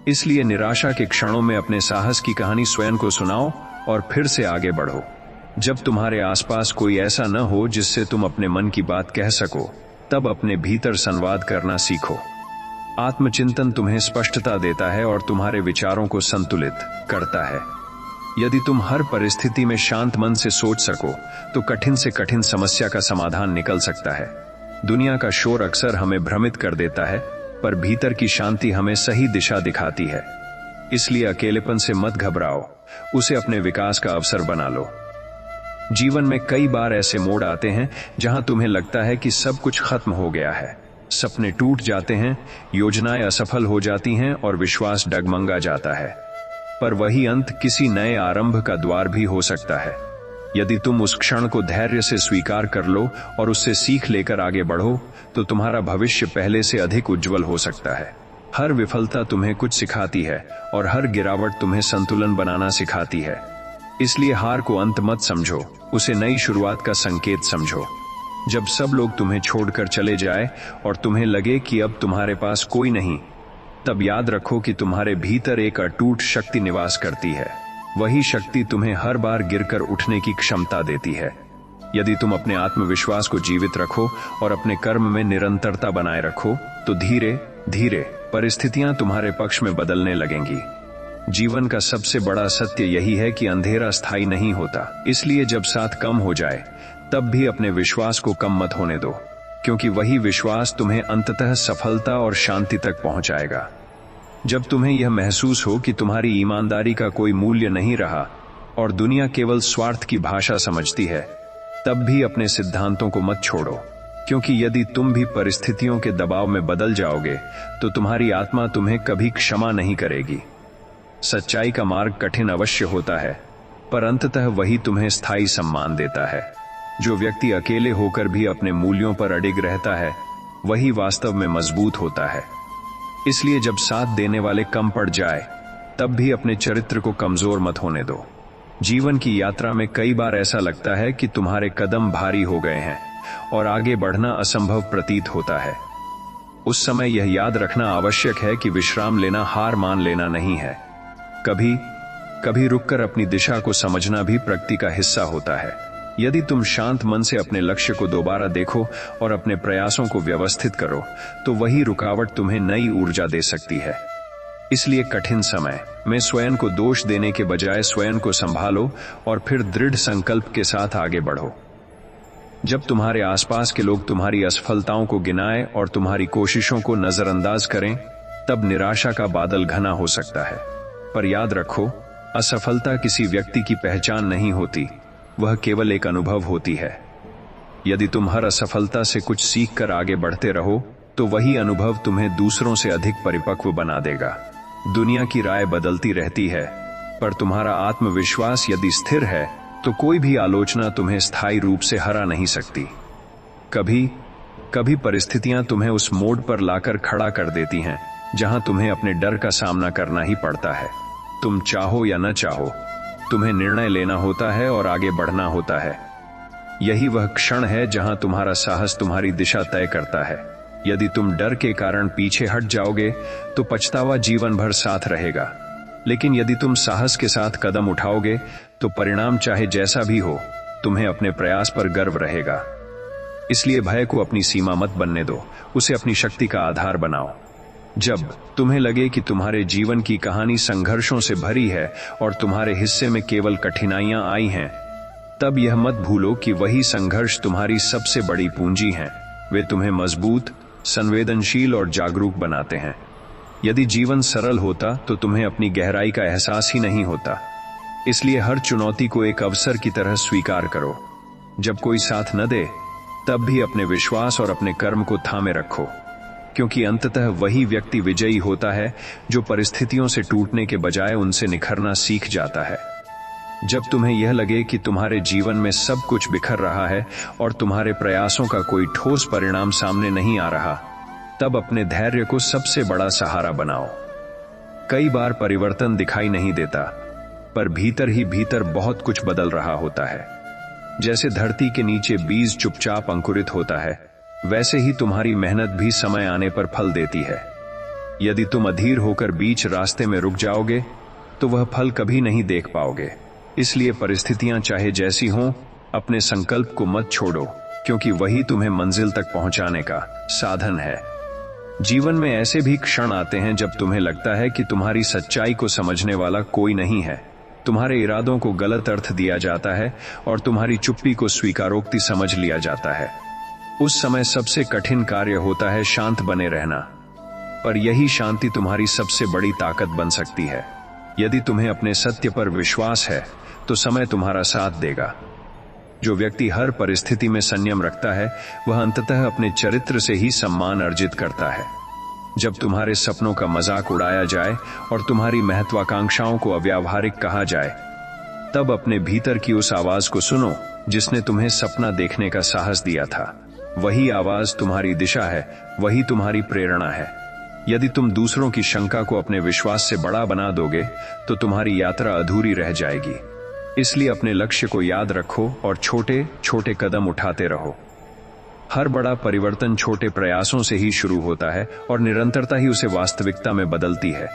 इसलिए निराशा के क्षणों में अपने साहस की कहानी स्वयं को सुनाओ और फिर से आगे बढ़ो। जब तुम्हारे आसपास कोई ऐसा न हो जिससे तुम अपने मन की बात कह सको, तब अपने भीतर संवाद करना सीखो। आत्मचिंतन तुम्हें स्पष्टता देता है और तुम्हारे विचारों को संतुलित करता है। यदि तुम हर परिस्थिति में शांत मन से सोच सको तो कठिन से कठिन समस्या का समाधान निकल सकता है। दुनिया का शोर अक्सर हमें भ्रमित कर देता है, पर भीतर की शांति हमें सही दिशा दिखाती है। इसलिए अकेलेपन से मत घबराओ, उसे अपने विकास का अवसर बना लो। जीवन में कई बार ऐसे मोड़ आते हैं जहां तुम्हें लगता है कि सब कुछ खत्म हो गया है। सपने टूट जाते हैं, योजनाएं असफल हो जाती हैं और विश्वास डगमगा जाता है। पर वही अंत किसी नए आरंभ का द्वार भी हो सकता है। यदि तुम उस क्षण को धैर्य से स्वीकार कर लो और उससे सीख लेकर आगे बढ़ो, तो तुम्हारा भविष्य पहले से अधिक उज्जवल हो सकता है। हर विफलता तुम्हें कुछ सिखाती है और हर गिरावट तुम्हें संतुलन बनाना सिखाती है। इसलिए हार को अंत मत समझो, उसे नई शुरुआत का संकेत समझो। जब सब लोग तुम्हें छोड़कर चले जाए और तुम्हें लगे कि अब तुम्हारे पास कोई नहीं, तब याद रखो कि तुम्हारे भीतर एक अटूट शक्ति निवास करती है। वही शक्ति तुम्हें हर बार गिरकर उठने की क्षमता देती है। यदि तुम अपने आत्मविश्वास को जीवित रखो और अपने कर्म में निरंतरता बनाए रखो, तो धीरे धीरे परिस्थितियां तुम्हारे पक्ष में बदलने लगेंगी। जीवन का सबसे बड़ा सत्य यही है कि अंधेरा स्थायी नहीं होता। इसलिए जब साथ कम हो जाए, तब भी अपने विश्वास को कम मत होने दो, क्योंकि वही विश्वास तुम्हें अंततः सफलता और शांति तक पहुंचाएगा। जब तुम्हें यह महसूस हो कि तुम्हारी ईमानदारी का कोई मूल्य नहीं रहा और दुनिया केवल स्वार्थ की भाषा समझती है, तब भी अपने सिद्धांतों को मत छोड़ो, क्योंकि यदि तुम भी परिस्थितियों के दबाव में बदल जाओगे, तो तुम्हारी आत्मा तुम्हें कभी क्षमा नहीं करेगी। सच्चाई का मार्ग कठिन अवश्य होता है, पर अंततः वही तुम्हें स्थायी सम्मान देता है। जो व्यक्ति अकेले होकर भी अपने मूल्यों पर अडिग रहता है, वही वास्तव में मजबूत होता है। इसलिए जब साथ देने वाले कम पड़ जाए, तब भी अपने चरित्र को कमजोर मत होने दो। जीवन की यात्रा में कई बार ऐसा लगता है कि तुम्हारे कदम भारी हो गए हैं और आगे बढ़ना असंभव प्रतीत होता है। उस समय यह याद रखना आवश्यक है कि विश्राम लेना हार मान लेना नहीं है। कभी कभी रुककर अपनी दिशा को समझना भी प्रगति का हिस्सा होता है। यदि तुम शांत मन से अपने लक्ष्य को दोबारा देखो और अपने प्रयासों को व्यवस्थित करो, तो वही रुकावट तुम्हें नई ऊर्जा दे सकती है। इसलिए कठिन समय में स्वयं को दोष देने के बजाय स्वयं को संभालो और फिर दृढ़ संकल्प के साथ आगे बढ़ो। जब तुम्हारे आसपास के लोग तुम्हारी असफलताओं को गिनाएं और तुम्हारी कोशिशों को नजरअंदाज करें, तब निराशा का बादल घना हो सकता है। पर याद रखो, असफलता किसी व्यक्ति की पहचान नहीं होती, वह केवल एक अनुभव होती है। यदि तुम हर असफलता से कुछ सीख कर आगे बढ़ते रहो, तो वही अनुभव तुम्हें दूसरों से अधिक परिपक्व बना देगा। दुनिया की राय बदलती रहती है, पर तुम्हारा आत्मविश्वास यदि स्थिर है, तो कोई भी आलोचना तुम्हें स्थायी रूप से हरा नहीं सकती। कभी कभी परिस्थितियां तुम्हें उस मोड़ पर लाकर खड़ा कर देती हैं, जहां तुम्हें अपने डर का सामना करना ही पड़ता है। तुम चाहो या न चाहो, तुम्हें निर्णय लेना होता है और आगे बढ़ना होता है। यही वह क्षण है जहां तुम्हारा साहस तुम्हारी दिशा तय करता है। यदि तुम डर के कारण पीछे हट जाओगे, तो पछतावा जीवन भर साथ रहेगा। लेकिन यदि तुम साहस के साथ कदम उठाओगे, तो परिणाम चाहे जैसा भी हो, तुम्हें अपने प्रयास पर गर्व रहेगा। इसलिए भय को अपनी सीमा मत बनने दो, उसे अपनी शक्ति का आधार बनाओ। जब तुम्हें लगे कि तुम्हारे जीवन की कहानी संघर्षों से भरी है और तुम्हारे हिस्से में केवल कठिनाइयां आई हैं, तब यह मत भूलो कि वही संघर्ष तुम्हारी सबसे बड़ी पूंजी हैं। वे तुम्हें मजबूत, संवेदनशील और जागरूक बनाते हैं। यदि जीवन सरल होता, तो तुम्हें अपनी गहराई का एहसास ही नहीं होता। इसलिए हर चुनौती को एक अवसर की तरह स्वीकार करो। जब कोई साथ न दे, तब भी अपने विश्वास और अपने कर्म को थामे रखो, क्योंकि अंततः वही व्यक्ति विजयी होता है जो परिस्थितियों से टूटने के बजाय उनसे निखरना सीख जाता है। जब तुम्हें यह लगे कि तुम्हारे जीवन में सब कुछ बिखर रहा है और तुम्हारे प्रयासों का कोई ठोस परिणाम सामने नहीं आ रहा, तब अपने धैर्य को सबसे बड़ा सहारा बनाओ। कई बार परिवर्तन दिखाई नहीं देता, पर भीतर ही भीतर बहुत कुछ बदल रहा होता है। जैसे धरती के नीचे बीज चुपचाप अंकुरित होता है, वैसे ही तुम्हारी मेहनत भी समय आने पर फल देती है। यदि तुम अधीर होकर बीच रास्ते में रुक जाओगे, तो वह फल कभी नहीं देख पाओगे। इसलिए परिस्थितियां चाहे जैसी हों, अपने संकल्प को मत छोड़ो, क्योंकि वही तुम्हें मंजिल तक पहुंचाने का साधन है। जीवन में ऐसे भी क्षण आते हैं जब तुम्हें लगता है कि तुम्हारी सच्चाई को समझने वाला कोई नहीं है। तुम्हारे इरादों को गलत अर्थ दिया जाता है और तुम्हारी चुप्पी को स्वीकारोक्ति समझ लिया जाता है। उस समय सबसे कठिन कार्य होता है शांत बने रहना, पर यही शांति तुम्हारी सबसे बड़ी ताकत बन सकती है। यदि तुम्हें अपने सत्य पर विश्वास है, तो समय तुम्हारा साथ देगा। जो व्यक्ति हर परिस्थिति में संयम रखता है, वह अंततः अपने चरित्र से ही सम्मान अर्जित करता है। जब तुम्हारे सपनों का मजाक उड़ाया जाए और तुम्हारी महत्वाकांक्षाओं को अव्यावहारिक कहा जाए, तब अपने भीतर की उस आवाज को सुनो जिसने तुम्हें सपना देखने का साहस दिया था। वही आवाज तुम्हारी दिशा है, वही तुम्हारी प्रेरणा है। यदि तुम दूसरों की शंका को अपने विश्वास से बड़ा बना दोगे तो तुम्हारी यात्रा अधूरी रह जाएगी। इसलिए अपने लक्ष्य को याद रखो और छोटे छोटे कदम उठाते रहो। हर बड़ा परिवर्तन छोटे प्रयासों से ही शुरू होता है और निरंतरता ही उसे वास्तविकता में बदलती है।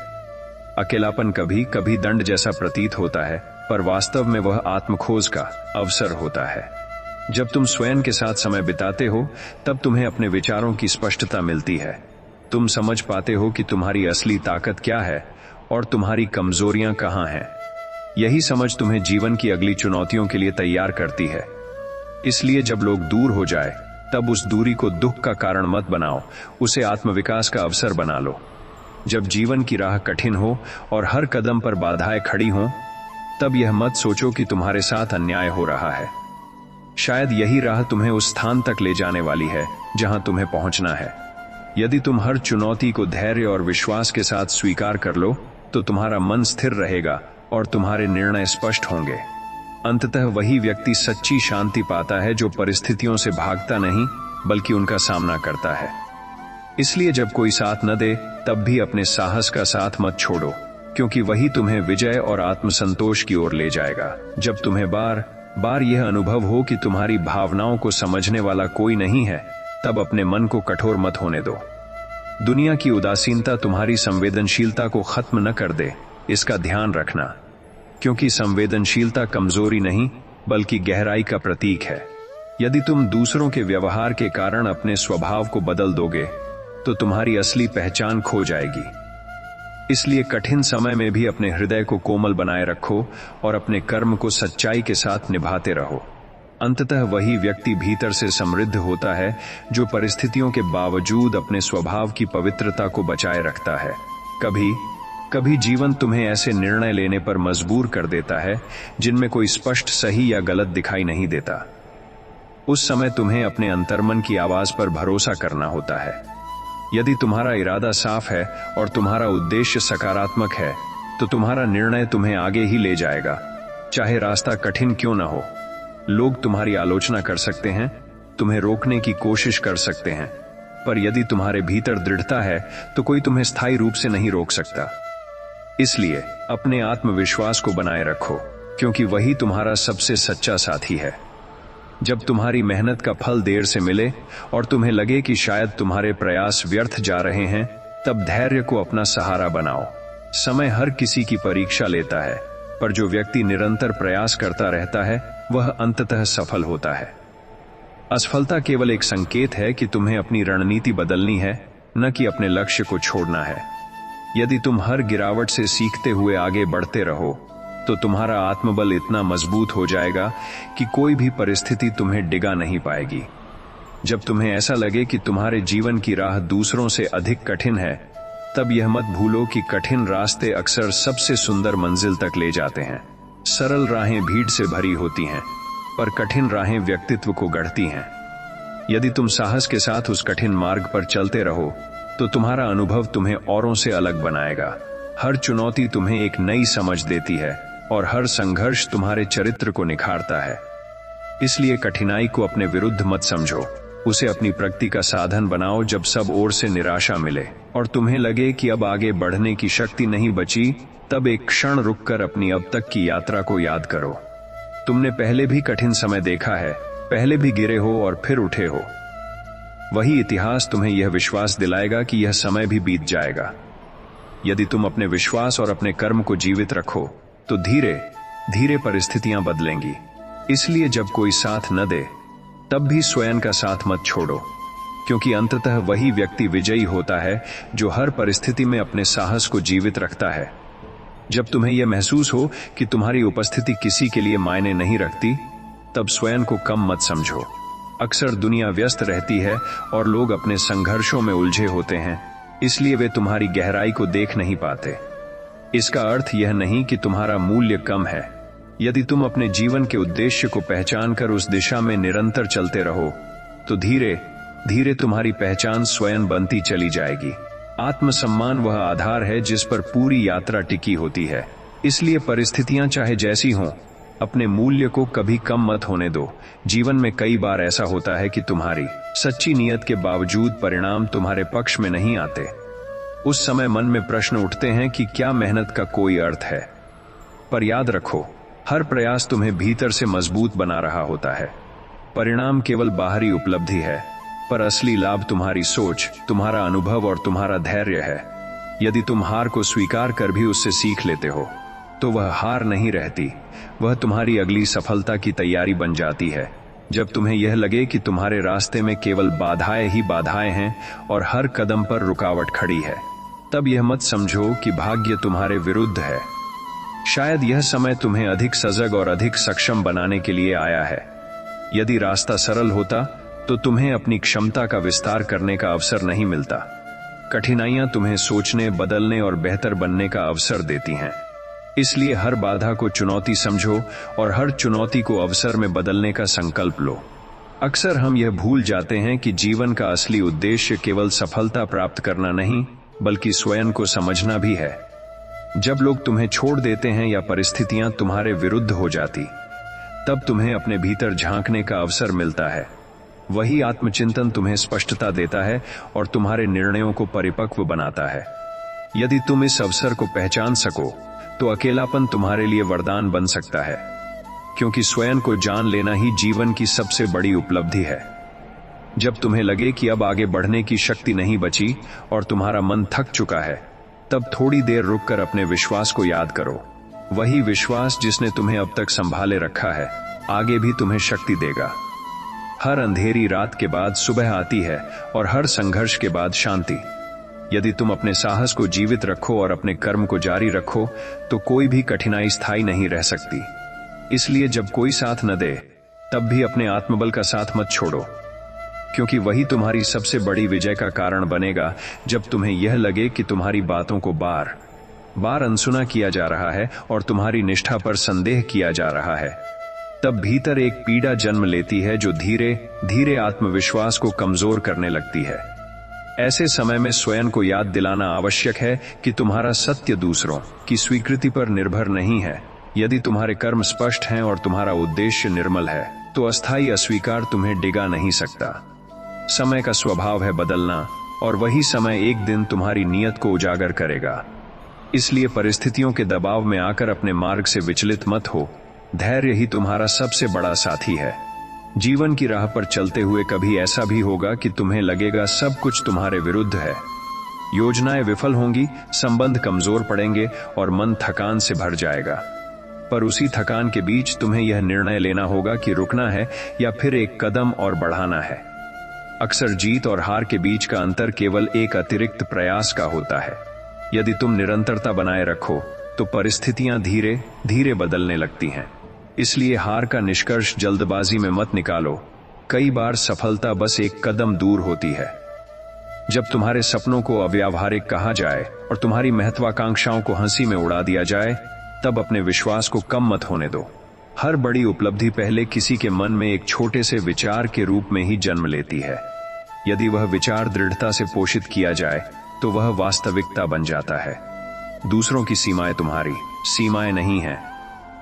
अकेलापन कभी कभी दंड जैसा प्रतीत होता है, पर वास्तव में वह आत्मखोज का अवसर होता है। जब तुम स्वयं के साथ समय बिताते हो तब तुम्हें अपने विचारों की स्पष्टता मिलती है। तुम समझ पाते हो कि तुम्हारी असली ताकत क्या है और तुम्हारी कमजोरियां कहां हैं। यही समझ तुम्हें जीवन की अगली चुनौतियों के लिए तैयार करती है। इसलिए जब लोग दूर हो जाए तब उस दूरी को दुख का कारण मत बनाओ, उसे आत्मविकास का अवसर बना लो। जब जीवन की राह कठिन हो और हर कदम पर बाधाएं खड़ी हों, तब यह मत सोचो कि तुम्हारे साथ अन्याय हो रहा है। शायद यही राह तुम्हें उस स्थान तक ले जाने वाली है जहां तुम्हें पहुंचना है। यदि तुम हर चुनौती को धैर्य और विश्वास के साथ स्वीकार कर लो तो तुम्हारा मन स्थिर रहेगा और तुम्हारे निर्णय स्पष्ट होंगे। अंततः वही व्यक्ति सच्ची शांति पाता है जो परिस्थितियों से भागता नहीं बल्कि उनका सामना करता है। इसलिए जब कोई साथ न दे तब भी अपने साहस का साथ मत छोड़ो, क्योंकि वही तुम्हें विजय और आत्मसंतोष की ओर ले जाएगा। जब तुम्हें बार बार यह अनुभव हो कि तुम्हारी भावनाओं को समझने वाला कोई नहीं है, तब अपने मन को कठोर मत होने दो। दुनिया की उदासीनता तुम्हारी संवेदनशीलता को खत्म न कर दे, इसका ध्यान रखना, क्योंकि संवेदनशीलता कमजोरी नहीं बल्कि गहराई का प्रतीक है। यदि तुम दूसरों के व्यवहार के कारण अपने स्वभाव को बदल दोगे तो तुम्हारी असली पहचान खो जाएगी। इसलिए कठिन समय में भी अपने हृदय को कोमल बनाए रखो और अपने कर्म को सच्चाई के साथ निभाते रहो। अंततः वही व्यक्ति भीतर से समृद्ध होता है जो परिस्थितियों के बावजूद अपने स्वभाव की पवित्रता को बचाए रखता है। कभी कभी जीवन तुम्हें ऐसे निर्णय लेने पर मजबूर कर देता है जिनमें कोई स्पष्ट सही या गलत दिखाई नहीं देता। उस समय तुम्हें अपने अंतर्मन की आवाज पर भरोसा करना होता है। यदि तुम्हारा इरादा साफ है और तुम्हारा उद्देश्य सकारात्मक है तो तुम्हारा निर्णय तुम्हें आगे ही ले जाएगा, चाहे रास्ता कठिन क्यों न हो। लोग तुम्हारी आलोचना कर सकते हैं, तुम्हें रोकने की कोशिश कर सकते हैं, पर यदि तुम्हारे भीतर दृढ़ता है तो कोई तुम्हें स्थायी रूप से नहीं रोक सकता। इसलिए अपने आत्मविश्वास को बनाए रखो, क्योंकि वही तुम्हारा सबसे सच्चा साथी है। जब तुम्हारी मेहनत का फल देर से मिले और तुम्हें लगे कि शायद तुम्हारे प्रयास व्यर्थ जा रहे हैं, तब धैर्य को अपना सहारा बनाओ। समय हर किसी की परीक्षा लेता है, पर जो व्यक्ति निरंतर प्रयास करता रहता है वह अंततः सफल होता है। असफलता केवल एक संकेत है कि तुम्हें अपनी रणनीति बदलनी है, न कि अपने लक्ष्य को छोड़ना है। यदि तुम हर गिरावट से सीखते हुए आगे बढ़ते रहो तो तुम्हारा आत्मबल इतना मजबूत हो जाएगा कि कोई भी परिस्थिति तुम्हें डिगा नहीं पाएगी। जब तुम्हें ऐसा लगे कि तुम्हारे जीवन की राह दूसरों से अधिक कठिन है, तब यह मत भूलो कि कठिन रास्ते अक्सर सबसे सुंदर मंजिल तक ले जाते हैं। सरल राहें भीड़ से भरी होती हैं, पर कठिन राहें व्यक्तित्व को गढ़ती हैं। यदि तुम साहस के साथ उस कठिन मार्ग पर चलते रहो तो तुम्हारा अनुभव तुम्हें औरों से अलग बनाएगा। हर चुनौती तुम्हें एक नई समझ देती है और हर संघर्ष तुम्हारे चरित्र को निखारता है। इसलिए कठिनाई को अपने विरुद्ध मत समझो, उसे अपनी प्रगति का साधन बनाओ। जब सब ओर से निराशा मिले और तुम्हें लगे कि अब आगे बढ़ने की शक्ति नहीं बची, तब एक क्षण रुककर अपनी अब तक की यात्रा को याद करो। तुमने पहले भी कठिन समय देखा है, पहले भी गिरे हो और फिर उठे हो। वही इतिहास तुम्हें यह विश्वास दिलाएगा कि यह समय भी बीत जाएगा। यदि तुम अपने विश्वास और अपने कर्म को जीवित रखो तो धीरे धीरे परिस्थितियां बदलेंगी। इसलिए जब कोई साथ न दे तब भी स्वयं का साथ मत छोड़ो, क्योंकि अंततः वही व्यक्ति विजयी होता है जो हर परिस्थिति में अपने साहस को जीवित रखता है। जब तुम्हें यह महसूस हो कि तुम्हारी उपस्थिति किसी के लिए मायने नहीं रखती, तब स्वयं को कम मत समझो। अक्सर दुनिया व्यस्त रहती है और लोग अपने संघर्षों में उलझे होते हैं, इसलिए वे तुम्हारी गहराई को देख नहीं पाते। इसका अर्थ यह नहीं कि तुम्हारा मूल्य कम है। यदि तुम अपने जीवन के उद्देश्य को पहचानकर उस दिशा में निरंतर चलते रहो तो धीरे धीरे तुम्हारी पहचान स्वयं बनती चली जाएगी। आत्मसम्मान वह आधार है जिस पर पूरी यात्रा टिकी होती है। इसलिए परिस्थितियां चाहे जैसी हों, अपने मूल्य को कभी कम मत होने दो। जीवन में कई बार ऐसा होता है कि तुम्हारी सच्ची नीयत के बावजूद परिणाम तुम्हारे पक्ष में नहीं आते। उस समय मन में प्रश्न उठते हैं कि क्या मेहनत का कोई अर्थ है। पर याद रखो, हर प्रयास तुम्हें भीतर से मजबूत बना रहा होता है। परिणाम केवल बाहरी उपलब्धि है, पर असली लाभ तुम्हारी सोच, तुम्हारा अनुभव और तुम्हारा धैर्य है। यदि तुम हार को स्वीकार कर भी उससे सीख लेते हो, तो वह हार नहीं रहती, वह तुम्हारी अगली सफलता की तैयारी बन जाती है। जब तुम्हें यह लगे कि तुम्हारे रास्ते में केवल बाधाएं ही बाधाएं हैं और हर कदम पर रुकावट खड़ी है, तब यह मत समझो कि भाग्य तुम्हारे विरुद्ध है। शायद यह समय तुम्हें अधिक सजग और अधिक सक्षम बनाने के लिए आया है। यदि रास्ता सरल होता तो तुम्हें अपनी क्षमता का विस्तार करने का अवसर नहीं मिलता। कठिनाइयां तुम्हें सोचने, बदलने और बेहतर बनने का अवसर देती हैं। इसलिए हर बाधा को चुनौती समझो और हर चुनौती को अवसर में बदलने का संकल्प लो। अक्सर हम यह भूल जाते हैं कि जीवन का असली उद्देश्य केवल सफलता प्राप्त करना नहीं, बल्कि स्वयं को समझना भी है। जब लोग तुम्हें छोड़ देते हैं या परिस्थितियां तुम्हारे विरुद्ध हो जाती, तब तुम्हें अपने भीतर झांकने का अवसर मिलता है। वही आत्मचिंतन तुम्हें स्पष्टता देता है और तुम्हारे निर्णयों को परिपक्व बनाता है। यदि तुम इस अवसर को पहचान सको, तो अकेलापन तुम्हारे लिए वरदान बन सकता है, क्योंकि स्वयं को जान लेना ही जीवन की सबसे बड़ी उपलब्धि है। जब तुम्हें लगे कि अब आगे बढ़ने की शक्ति नहीं बची और तुम्हारा मन थक चुका है, तब थोड़ी देर रुककर अपने विश्वास को याद करो। वही विश्वास जिसने तुम्हें अब तक संभाले रखा है, आगे भी तुम्हें शक्ति देगा। हर अंधेरी रात के बाद सुबह आती है और हर संघर्ष के बाद शांति। यदि तुम अपने साहस को जीवित रखो और अपने कर्म को जारी रखो, तो कोई भी कठिनाई स्थायी नहीं रह सकती। इसलिए जब कोई साथ न दे, तब भी अपने आत्मबल का साथ मत छोड़ो, क्योंकि वही तुम्हारी सबसे बड़ी विजय का कारण बनेगा। जब तुम्हें यह लगे कि तुम्हारी बातों को बार बार अनसुना किया जा रहा है और तुम्हारी निष्ठा पर संदेह किया जा रहा है, तब भीतर एक पीड़ा जन्म लेती है जो धीरे धीरे आत्मविश्वास को कमजोर करने लगती है। ऐसे समय में स्वयं को याद दिलाना आवश्यक है कि तुम्हारा सत्य दूसरों की स्वीकृति पर निर्भर नहीं है। यदि तुम्हारे कर्म स्पष्ट हैं और तुम्हारा उद्देश्य निर्मल है, तो अस्थायी अस्वीकार तुम्हें डिगा नहीं सकता। समय का स्वभाव है बदलना, और वही समय एक दिन तुम्हारी नीयत को उजागर करेगा। इसलिए परिस्थितियों के दबाव में आकर अपने मार्ग से विचलित मत हो। धैर्य ही तुम्हारा सबसे बड़ा साथी है। जीवन की राह पर चलते हुए कभी ऐसा भी होगा कि तुम्हें लगेगा सब कुछ तुम्हारे विरुद्ध है। योजनाएं विफल होंगी, संबंध कमजोर पड़ेंगे और मन थकान से भर जाएगा। पर उसी थकान के बीच तुम्हें यह निर्णय लेना होगा कि रुकना है या फिर एक कदम और बढ़ाना है। अक्सर जीत और हार के बीच का अंतर केवल एक अतिरिक्त प्रयास का होता है। यदि तुम निरंतरता बनाए रखो, तो परिस्थितियां धीरे धीरे बदलने लगती हैं। इसलिए हार का निष्कर्ष जल्दबाजी में मत निकालो। कई बार सफलता बस एक कदम दूर होती है। जब तुम्हारे सपनों को अव्यावहारिक कहा जाए और तुम्हारी महत्वाकांक्षाओं को हंसी में उड़ा दिया जाए, तब अपने विश्वास को कम मत होने दो। हर बड़ी उपलब्धि पहले किसी के मन में एक छोटे से विचार के रूप में ही जन्म लेती है। यदि वह विचार दृढ़ता से पोषित किया जाए, तो वह वास्तविकता बन जाता है। दूसरों की सीमाएं तुम्हारी सीमाएं नहीं हैं।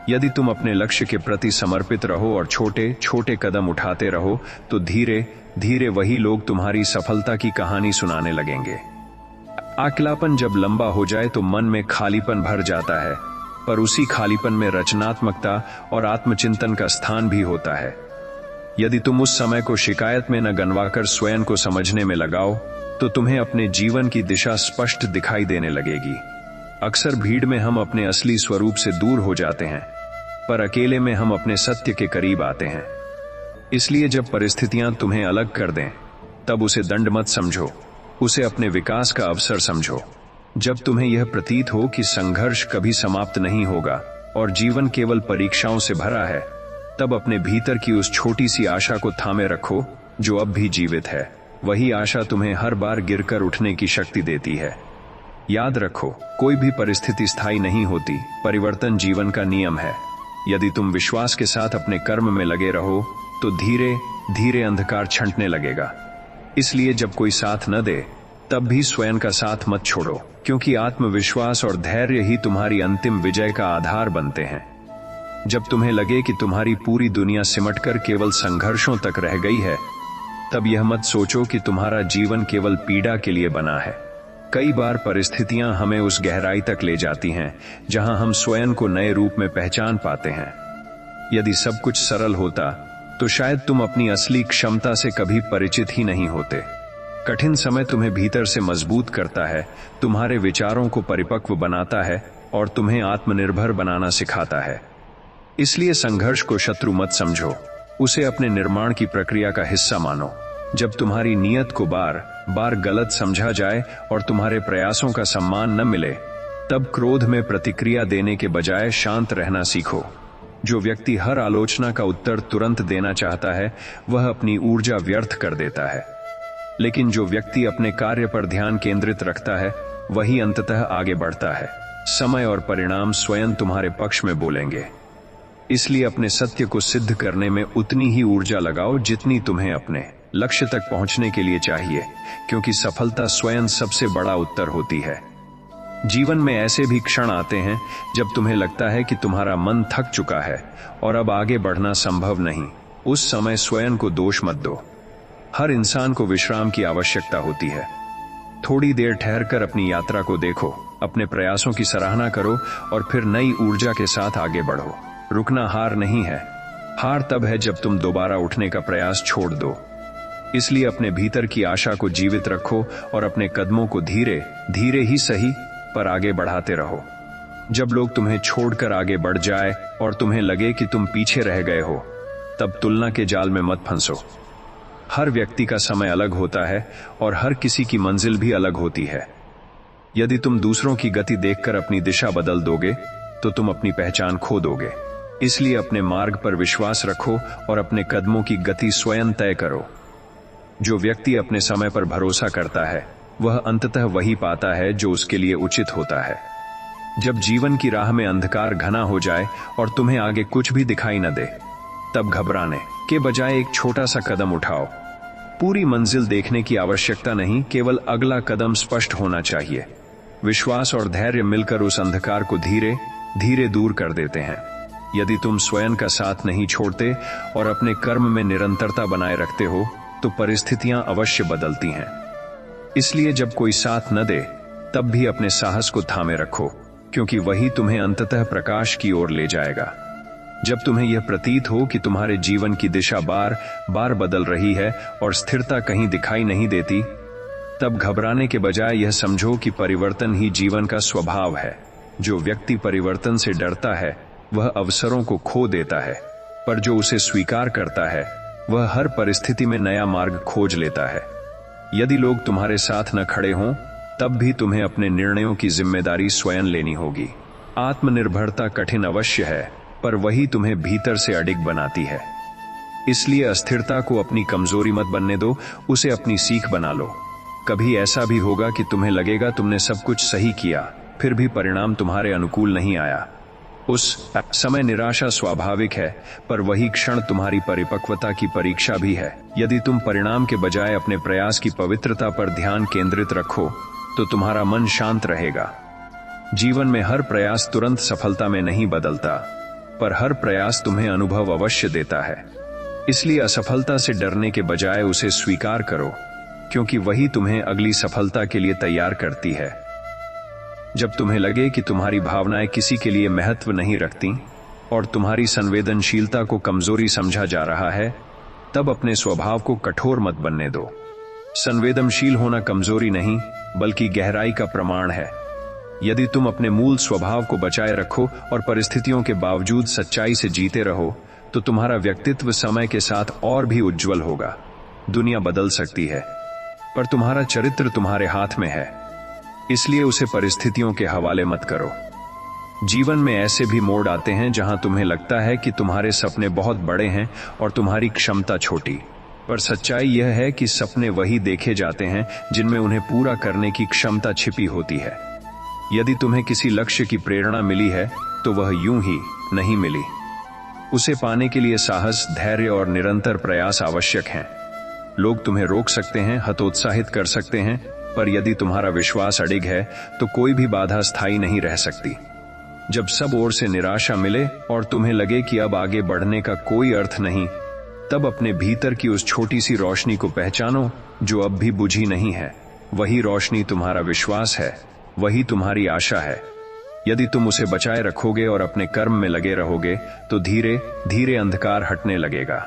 यदि तुम अपने लक्ष्य के प्रति समर्पित रहो और छोटे छोटे कदम उठाते रहो, तो धीरे धीरे वही लोग तुम्हारी सफलता की कहानी सुनाने लगेंगे। अकेलापन जब लंबा हो जाए तो मन में खालीपन भर जाता है, पर उसी खालीपन में रचनात्मकता और आत्मचिंतन का स्थान भी होता है। यदि तुम उस समय को शिकायत में न गनवाकर स्वयं को समझने में लगाओ, तो तुम्हें अपने जीवन की दिशा स्पष्ट दिखाई देने लगेगी। अक्सर भीड़ में हम अपने असली स्वरूप से दूर हो जाते हैं, पर अकेले में हम अपने सत्य के करीब आते हैं। इसलिए जब परिस्थितियां तुम्हें अलग कर दें, तब उसे दंड मत समझो, उसे अपने विकास का अवसर समझो। जब तुम्हें यह प्रतीत हो कि संघर्ष कभी समाप्त नहीं होगा और जीवन केवल परीक्षाओं से भरा है, तब अपने भीतर की उस छोटी सी आशा को थामे रखो जो अब भी जीवित है। वही आशा तुम्हें हर बार गिरकर उठने की शक्ति देती है। याद रखो, कोई भी परिस्थिति स्थायी नहीं होती, परिवर्तन जीवन का नियम है। यदि तुम विश्वास के साथ अपने कर्म में लगे रहो, तो धीरे धीरे अंधकार छंटने लगेगा। इसलिए जब कोई साथ न दे, तब भी स्वयं का साथ मत छोड़ो, क्योंकि आत्मविश्वास और धैर्य ही तुम्हारी अंतिम विजय का आधार बनते हैं। जब तुम्हें लगे कि तुम्हारी पूरी दुनिया सिमटकर केवल संघर्षों तक रह गई है, तब यह मत सोचो कि तुम्हारा जीवन केवल पीड़ा के लिए बना है। कई बार परिस्थितियां हमें उस गहराई तक ले जाती हैं जहां हम स्वयं को नए रूप में पहचान पाते हैं। यदि सब कुछ सरल होता तो शायद तुम अपनी असली क्षमता से कभी परिचित ही नहीं होते। कठिन समय तुम्हें भीतर से मजबूत करता है, तुम्हारे विचारों को परिपक्व बनाता है और तुम्हें आत्मनिर्भर बनाना सिखाता है। इसलिए संघर्ष को शत्रु मत समझो, उसे अपने निर्माण की प्रक्रिया का हिस्सा मानो। जब तुम्हारी नीयत को बार बार गलत समझा जाए और तुम्हारे प्रयासों का सम्मान न मिले, तब क्रोध में प्रतिक्रिया देने के बजाय शांत रहना सीखो। जो व्यक्ति हर आलोचना का उत्तर तुरंत देना चाहता है, वह अपनी ऊर्जा व्यर्थ कर देता है। लेकिन जो व्यक्ति अपने कार्य पर ध्यान केंद्रित रखता है, वही अंततः आगे बढ़ता है। समय और परिणाम स्वयं तुम्हारे पक्ष में बोलेंगे। इसलिए अपने सत्य को सिद्ध करने में उतनी ही ऊर्जा लगाओ जितनी तुम्हें अपने लक्ष्य तक पहुंचने के लिए चाहिए, क्योंकि सफलता स्वयं सबसे बड़ा उत्तर होती है। जीवन में ऐसे भी क्षण आते हैं जब तुम्हें लगता है कि तुम्हारा मन थक चुका है और अब आगे बढ़ना संभव नहीं। उस समय स्वयं को दोष मत दो। हर इंसान को विश्राम की आवश्यकता होती है। थोड़ी देर ठहरकर अपनी यात्रा को देखो, अपने प्रयासों की सराहना करो और फिर नई ऊर्जा के साथ आगे बढ़ो। रुकना हार नहीं है। हार तब है जब तुम दोबारा उठने का प्रयास छोड़ दो। इसलिए अपने भीतर की आशा को जीवित रखो और अपने कदमों को धीरे धीरे ही सही पर आगे बढ़ाते रहो। जब लोग तुम्हें छोड़कर आगे बढ़ जाए और तुम्हें लगे कि तुम पीछे रह गए हो, तब तुलना के जाल में मत फंसो। हर व्यक्ति का समय अलग होता है और हर किसी की मंजिल भी अलग होती है। यदि तुम दूसरों की गति देखकर अपनी दिशा बदल दोगे, तो तुम अपनी पहचान खो दोगे। इसलिए अपने मार्ग पर विश्वास रखो और अपने कदमों की गति स्वयं तय करो। जो व्यक्ति अपने समय पर भरोसा करता है, वह अंततः वही पाता है जो उसके लिए उचित होता है। जब जीवन की राह में अंधकार घना हो जाए और तुम्हें आगे कुछ भी दिखाई न दे, तब घबराने के बजाय एक छोटा सा कदम उठाओ। पूरी मंजिल देखने की आवश्यकता नहीं, केवल अगला कदम स्पष्ट होना चाहिए। विश्वास और धैर्य मिलकर उस अंधकार को धीरे धीरे दूर कर देते हैं। यदि तुम स्वयं का साथ नहीं छोड़ते और अपने कर्म में निरंतरता बनाए रखते हो, तो परिस्थितियां अवश्य बदलती हैं। इसलिए जब कोई साथ न दे, तब भी अपने साहस को थामे रखो, क्योंकि वही तुम्हें अंततः प्रकाश की ओर ले जाएगा। जब तुम्हें यह प्रतीत हो कि तुम्हारे जीवन की दिशा बार बार बदल रही है और स्थिरता कहीं दिखाई नहीं देती, तब घबराने के बजाय यह समझो कि परिवर्तन ही जीवन का स्वभाव है। जो व्यक्ति परिवर्तन से डरता है, वह अवसरों को खो देता है, पर जो उसे स्वीकार करता है, वह हर परिस्थिति में नया मार्ग खोज लेता है। यदि लोग तुम्हारे साथ न खड़े हों, तब भी तुम्हें अपने निर्णयों की जिम्मेदारी स्वयं लेनी होगी। आत्मनिर्भरता कठिन अवश्य है, पर वही तुम्हें भीतर से अडिग बनाती है। इसलिए अस्थिरता को अपनी कमजोरी मत बनने दो, उसे अपनी सीख बना लो। कभी ऐसा भी होगा कि तुम्हें लगेगा तुमने सब कुछ सही किया, फिर भी परिणाम तुम्हारे अनुकूल नहीं आया। उस समय निराशा स्वाभाविक है, पर वही क्षण तुम्हारी परिपक्वता की परीक्षा भी है। यदि तुम परिणाम के बजाय अपने प्रयास की पवित्रता पर ध्यान केंद्रित रखो, तो तुम्हारा मन शांत रहेगा। जीवन में हर प्रयास तुरंत सफलता में नहीं बदलता, पर हर प्रयास तुम्हें अनुभव अवश्य देता है। इसलिए असफलता से डरने के बजाय उसे स्वीकार करो, क्योंकि वही तुम्हें अगली सफलता के लिए तैयार करती है। जब तुम्हें लगे कि तुम्हारी भावनाएं किसी के लिए महत्व नहीं रखती और तुम्हारी संवेदनशीलता को कमजोरी समझा जा रहा है, तब अपने स्वभाव को कठोर मत बनने दो। संवेदनशील होना कमजोरी नहीं, बल्कि गहराई का प्रमाण है। यदि तुम अपने मूल स्वभाव को बचाए रखो और परिस्थितियों के बावजूद सच्चाई से जीते रहो, तो तुम्हारा व्यक्तित्व समय के साथ और भी उज्जवल होगा। दुनिया बदल सकती है, पर तुम्हारा चरित्र तुम्हारे हाथ में है। इसलिए उसे परिस्थितियों के हवाले मत करो। जीवन में ऐसे भी मोड़ आते हैं जहां तुम्हें लगता है कि तुम्हारे सपने बहुत बड़े हैं और तुम्हारी क्षमता छोटी, पर सच्चाई यह है कि सपने वही देखे जाते हैं जिनमें उन्हें पूरा करने की क्षमता छिपी होती है। यदि तुम्हें किसी लक्ष्य की प्रेरणा मिली है, तो वह यूं ही नहीं मिली। उसे पाने के लिए साहस, धैर्य और निरंतर प्रयास आवश्यक हैं। लोग तुम्हें रोक सकते हैं, हतोत्साहित कर सकते हैं, पर यदि तुम्हारा विश्वास अडिग है, तो कोई भी बाधा स्थायी नहीं रह सकती। जब सब ओर से निराशा मिले और तुम्हें लगे कि अब आगे बढ़ने का कोई अर्थ नहीं, तब अपने भीतर की उस छोटी सी रोशनी को पहचानो जो अब भी बुझी नहीं है। वही रोशनी तुम्हारा विश्वास है, वही तुम्हारी आशा है। यदि तुम उसे बचाए रखोगे और अपने कर्म में लगे रहोगे तो धीरे धीरे अंधकार हटने लगेगा।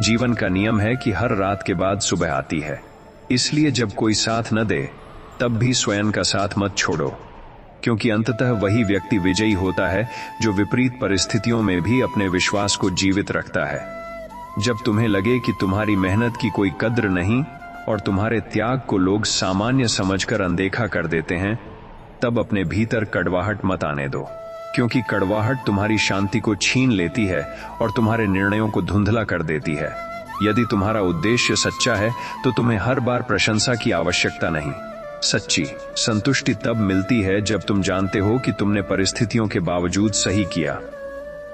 जीवन का नियम है कि हर रात के बाद सुबह आती है, इसलिए जब कोई साथ न दे तब भी स्वयं का साथ मत छोड़ो, क्योंकि अंततः वही व्यक्ति विजयी होता है जो विपरीत परिस्थितियों में भी अपने विश्वास को जीवित रखता है। जब तुम्हें लगे कि तुम्हारी मेहनत की कोई कद्र नहीं और तुम्हारे त्याग को लोग सामान्य समझकर अनदेखा कर देते हैं, तब अपने भीतर कड़वाहट मत आने दो, क्योंकि कड़वाहट तुम्हारी शांति को छीन लेती है और तुम्हारे निर्णयों को धुंधला कर देती है। यदि तुम्हारा उद्देश्य सच्चा है तो तुम्हें हर बार प्रशंसा की आवश्यकता नहीं। सच्ची संतुष्टि तब मिलती है जब तुम जानते हो कि तुमने परिस्थितियों के बावजूद सही किया।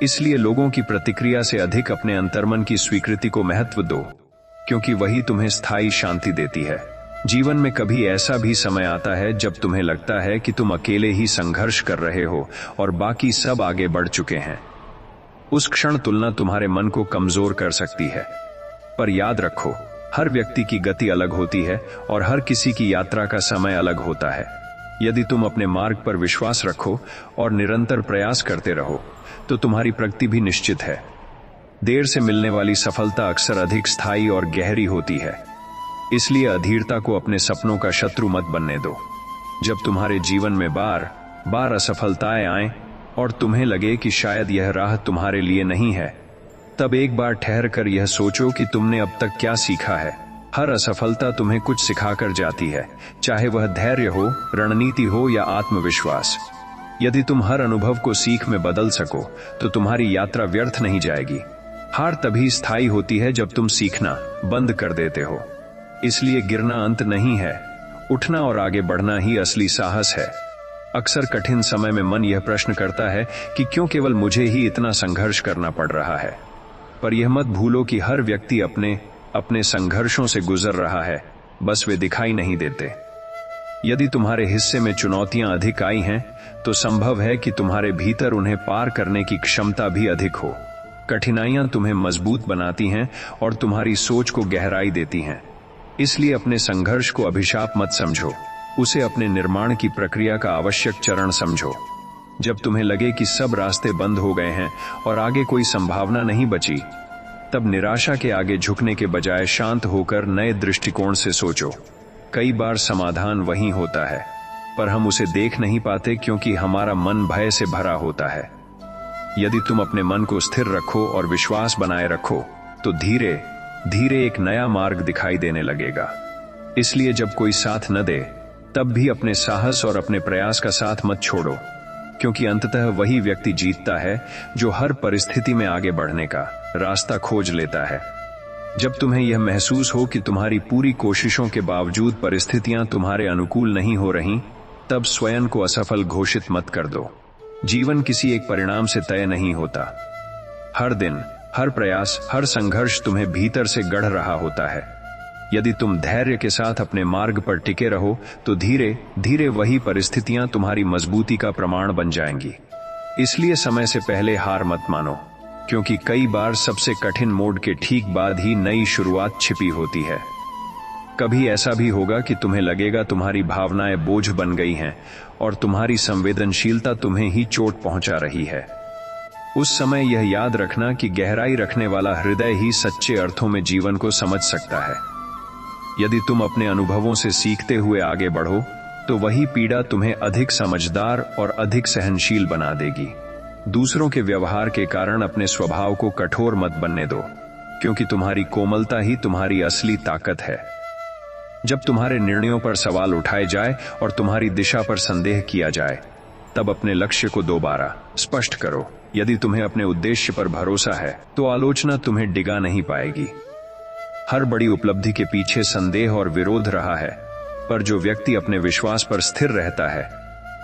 इसलिए लोगों की प्रतिक्रिया से अधिक अपने अंतर्मन की स्वीकृति को महत्व दो, क्योंकि वही तुम्हें स्थायी शांति देती है। जीवन में कभी ऐसा भी समय आता है जब तुम्हें लगता है कि तुम अकेले ही संघर्ष कर रहे हो और बाकी सब आगे बढ़ चुके हैं। उस क्षण तुलना तुम्हारे मन को कमजोर कर सकती है, पर याद रखो, हर व्यक्ति की गति अलग होती है और हर किसी की यात्रा का समय अलग होता है। यदि तुम अपने मार्ग पर विश्वास रखो और निरंतर प्रयास करते रहो तो तुम्हारी प्रगति भी निश्चित है। देर से मिलने वाली सफलता अक्सर अधिक स्थायी और गहरी होती है, इसलिए अधीरता को अपने सपनों का शत्रु मत बनने दो। जब तुम्हारे जीवन में बार बार असफलताएं आएं और तुम्हें लगे कि शायद यह राह तुम्हारे लिए नहीं है, तब एक बार ठहर कर यह सोचो कि तुमने अब तक क्या सीखा है। हर असफलता तुम्हें कुछ सिखाकर जाती है, चाहे वह धैर्य हो, रणनीति हो या आत्मविश्वास। यदि तुम हर अनुभव को सीख में बदल सको तो तुम्हारी यात्रा व्यर्थ नहीं जाएगी। हार तभी स्थायी होती है जब तुम सीखना बंद कर देते हो। इसलिए गिरना अंत नहीं है, उठना और आगे बढ़ना ही असली साहस है। अक्सर कठिन समय में मन यह प्रश्न करता है कि क्यों केवल मुझे ही इतना संघर्ष करना पड़ रहा है, पर यह मत भूलो कि हर व्यक्ति अपने संघर्षों से गुजर रहा है, बस वे दिखाई नहीं देते। यदि तुम्हारे हिस्से में चुनौतियां अधिक आई हैं, तो संभव है कि तुम्हारे भीतर उन्हें पार करने की क्षमता भी अधिक हो। कठिनाइयां तुम्हें मजबूत बनाती हैं और तुम्हारी सोच को गहराई देती हैं। इसलिए अपने संघर्ष को अभिशाप मत समझो, उसे अपने निर्माण की प्रक्रिया का आवश्यक चरण समझो। जब तुम्हें लगे कि सब रास्ते बंद हो गए हैं और आगे कोई संभावना नहीं बची, तब निराशा के आगे झुकने के बजाय शांत होकर नए दृष्टिकोण से सोचो। कई बार समाधान वहीं होता है, पर हम उसे देख नहीं पाते क्योंकि हमारा मन भय से भरा होता है। यदि तुम अपने मन को स्थिर रखो और विश्वास बनाए रखो तो धीरे धीरे एक नया मार्ग दिखाई देने लगेगा। इसलिए जब कोई साथ न दे तब भी अपने साहस और अपने प्रयास का साथ मत छोड़ो, क्योंकि अंततः वही व्यक्ति जीतता है जो हर परिस्थिति में आगे बढ़ने का रास्ता खोज लेता है। जब तुम्हें यह महसूस हो कि तुम्हारी पूरी कोशिशों के बावजूद परिस्थितियां तुम्हारे अनुकूल नहीं हो रही, तब स्वयं को असफल घोषित मत कर दो। जीवन किसी एक परिणाम से तय नहीं होता। हर दिन, हर प्रयास, हर संघर्ष तुम्हें भीतर से गढ़ रहा होता है। यदि तुम धैर्य के साथ अपने मार्ग पर टिके रहो तो धीरे धीरे वही परिस्थितियां तुम्हारी मजबूती का प्रमाण बन जाएंगी। इसलिए समय से पहले हार मत मानो, क्योंकि कई बार सबसे कठिन मोड़ के ठीक बाद ही नई शुरुआत छिपी होती है। कभी ऐसा भी होगा कि तुम्हें लगेगा तुम्हारी भावनाएं बोझ बन गई हैं और तुम्हारी संवेदनशीलता तुम्हें ही चोट पहुंचा रही है। उस समय यह याद रखना कि गहराई रखने वाला हृदय ही सच्चे अर्थों में जीवन को समझ सकता है। यदि तुम अपने अनुभवों से सीखते हुए आगे बढ़ो तो वही पीड़ा तुम्हें अधिक समझदार और अधिक सहनशील बना देगी। दूसरों के व्यवहार के कारण अपने स्वभाव को कठोर मत बनने दो, क्योंकि तुम्हारी कोमलता ही तुम्हारी असली ताकत है। जब तुम्हारे निर्णयों पर सवाल उठाए जाए और तुम्हारी दिशा पर संदेह किया जाए, तब अपने लक्ष्य को दोबारा स्पष्ट करो। यदि तुम्हें अपने उद्देश्य पर भरोसा है तो आलोचना तुम्हें डिगा नहीं पाएगी। हर बड़ी उपलब्धि के पीछे संदेह और विरोध रहा है, पर जो व्यक्ति अपने विश्वास पर स्थिर रहता है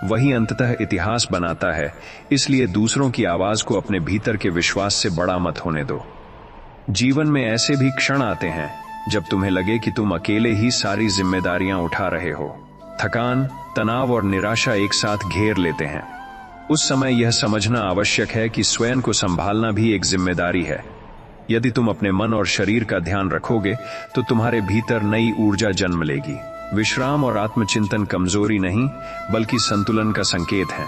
वही अंततः इतिहास बनाता है। इसलिए दूसरों की आवाज को अपने भीतर के विश्वास से बड़ा मत होने दो। जीवन में ऐसे भी क्षण आते हैं जब तुम्हें लगे कि तुम अकेले ही सारी जिम्मेदारियां उठा रहे हो। थकान, तनाव और निराशा एक साथ घेर लेते हैं। उस समय यह समझना आवश्यक है कि स्वयं को संभालना भी एक जिम्मेदारी है। यदि तुम अपने मन और शरीर का ध्यान रखोगे तो तुम्हारे भीतर नई ऊर्जा जन्म लेगी। विश्राम और आत्मचिंतन कमजोरी नहीं बल्कि संतुलन का संकेत है।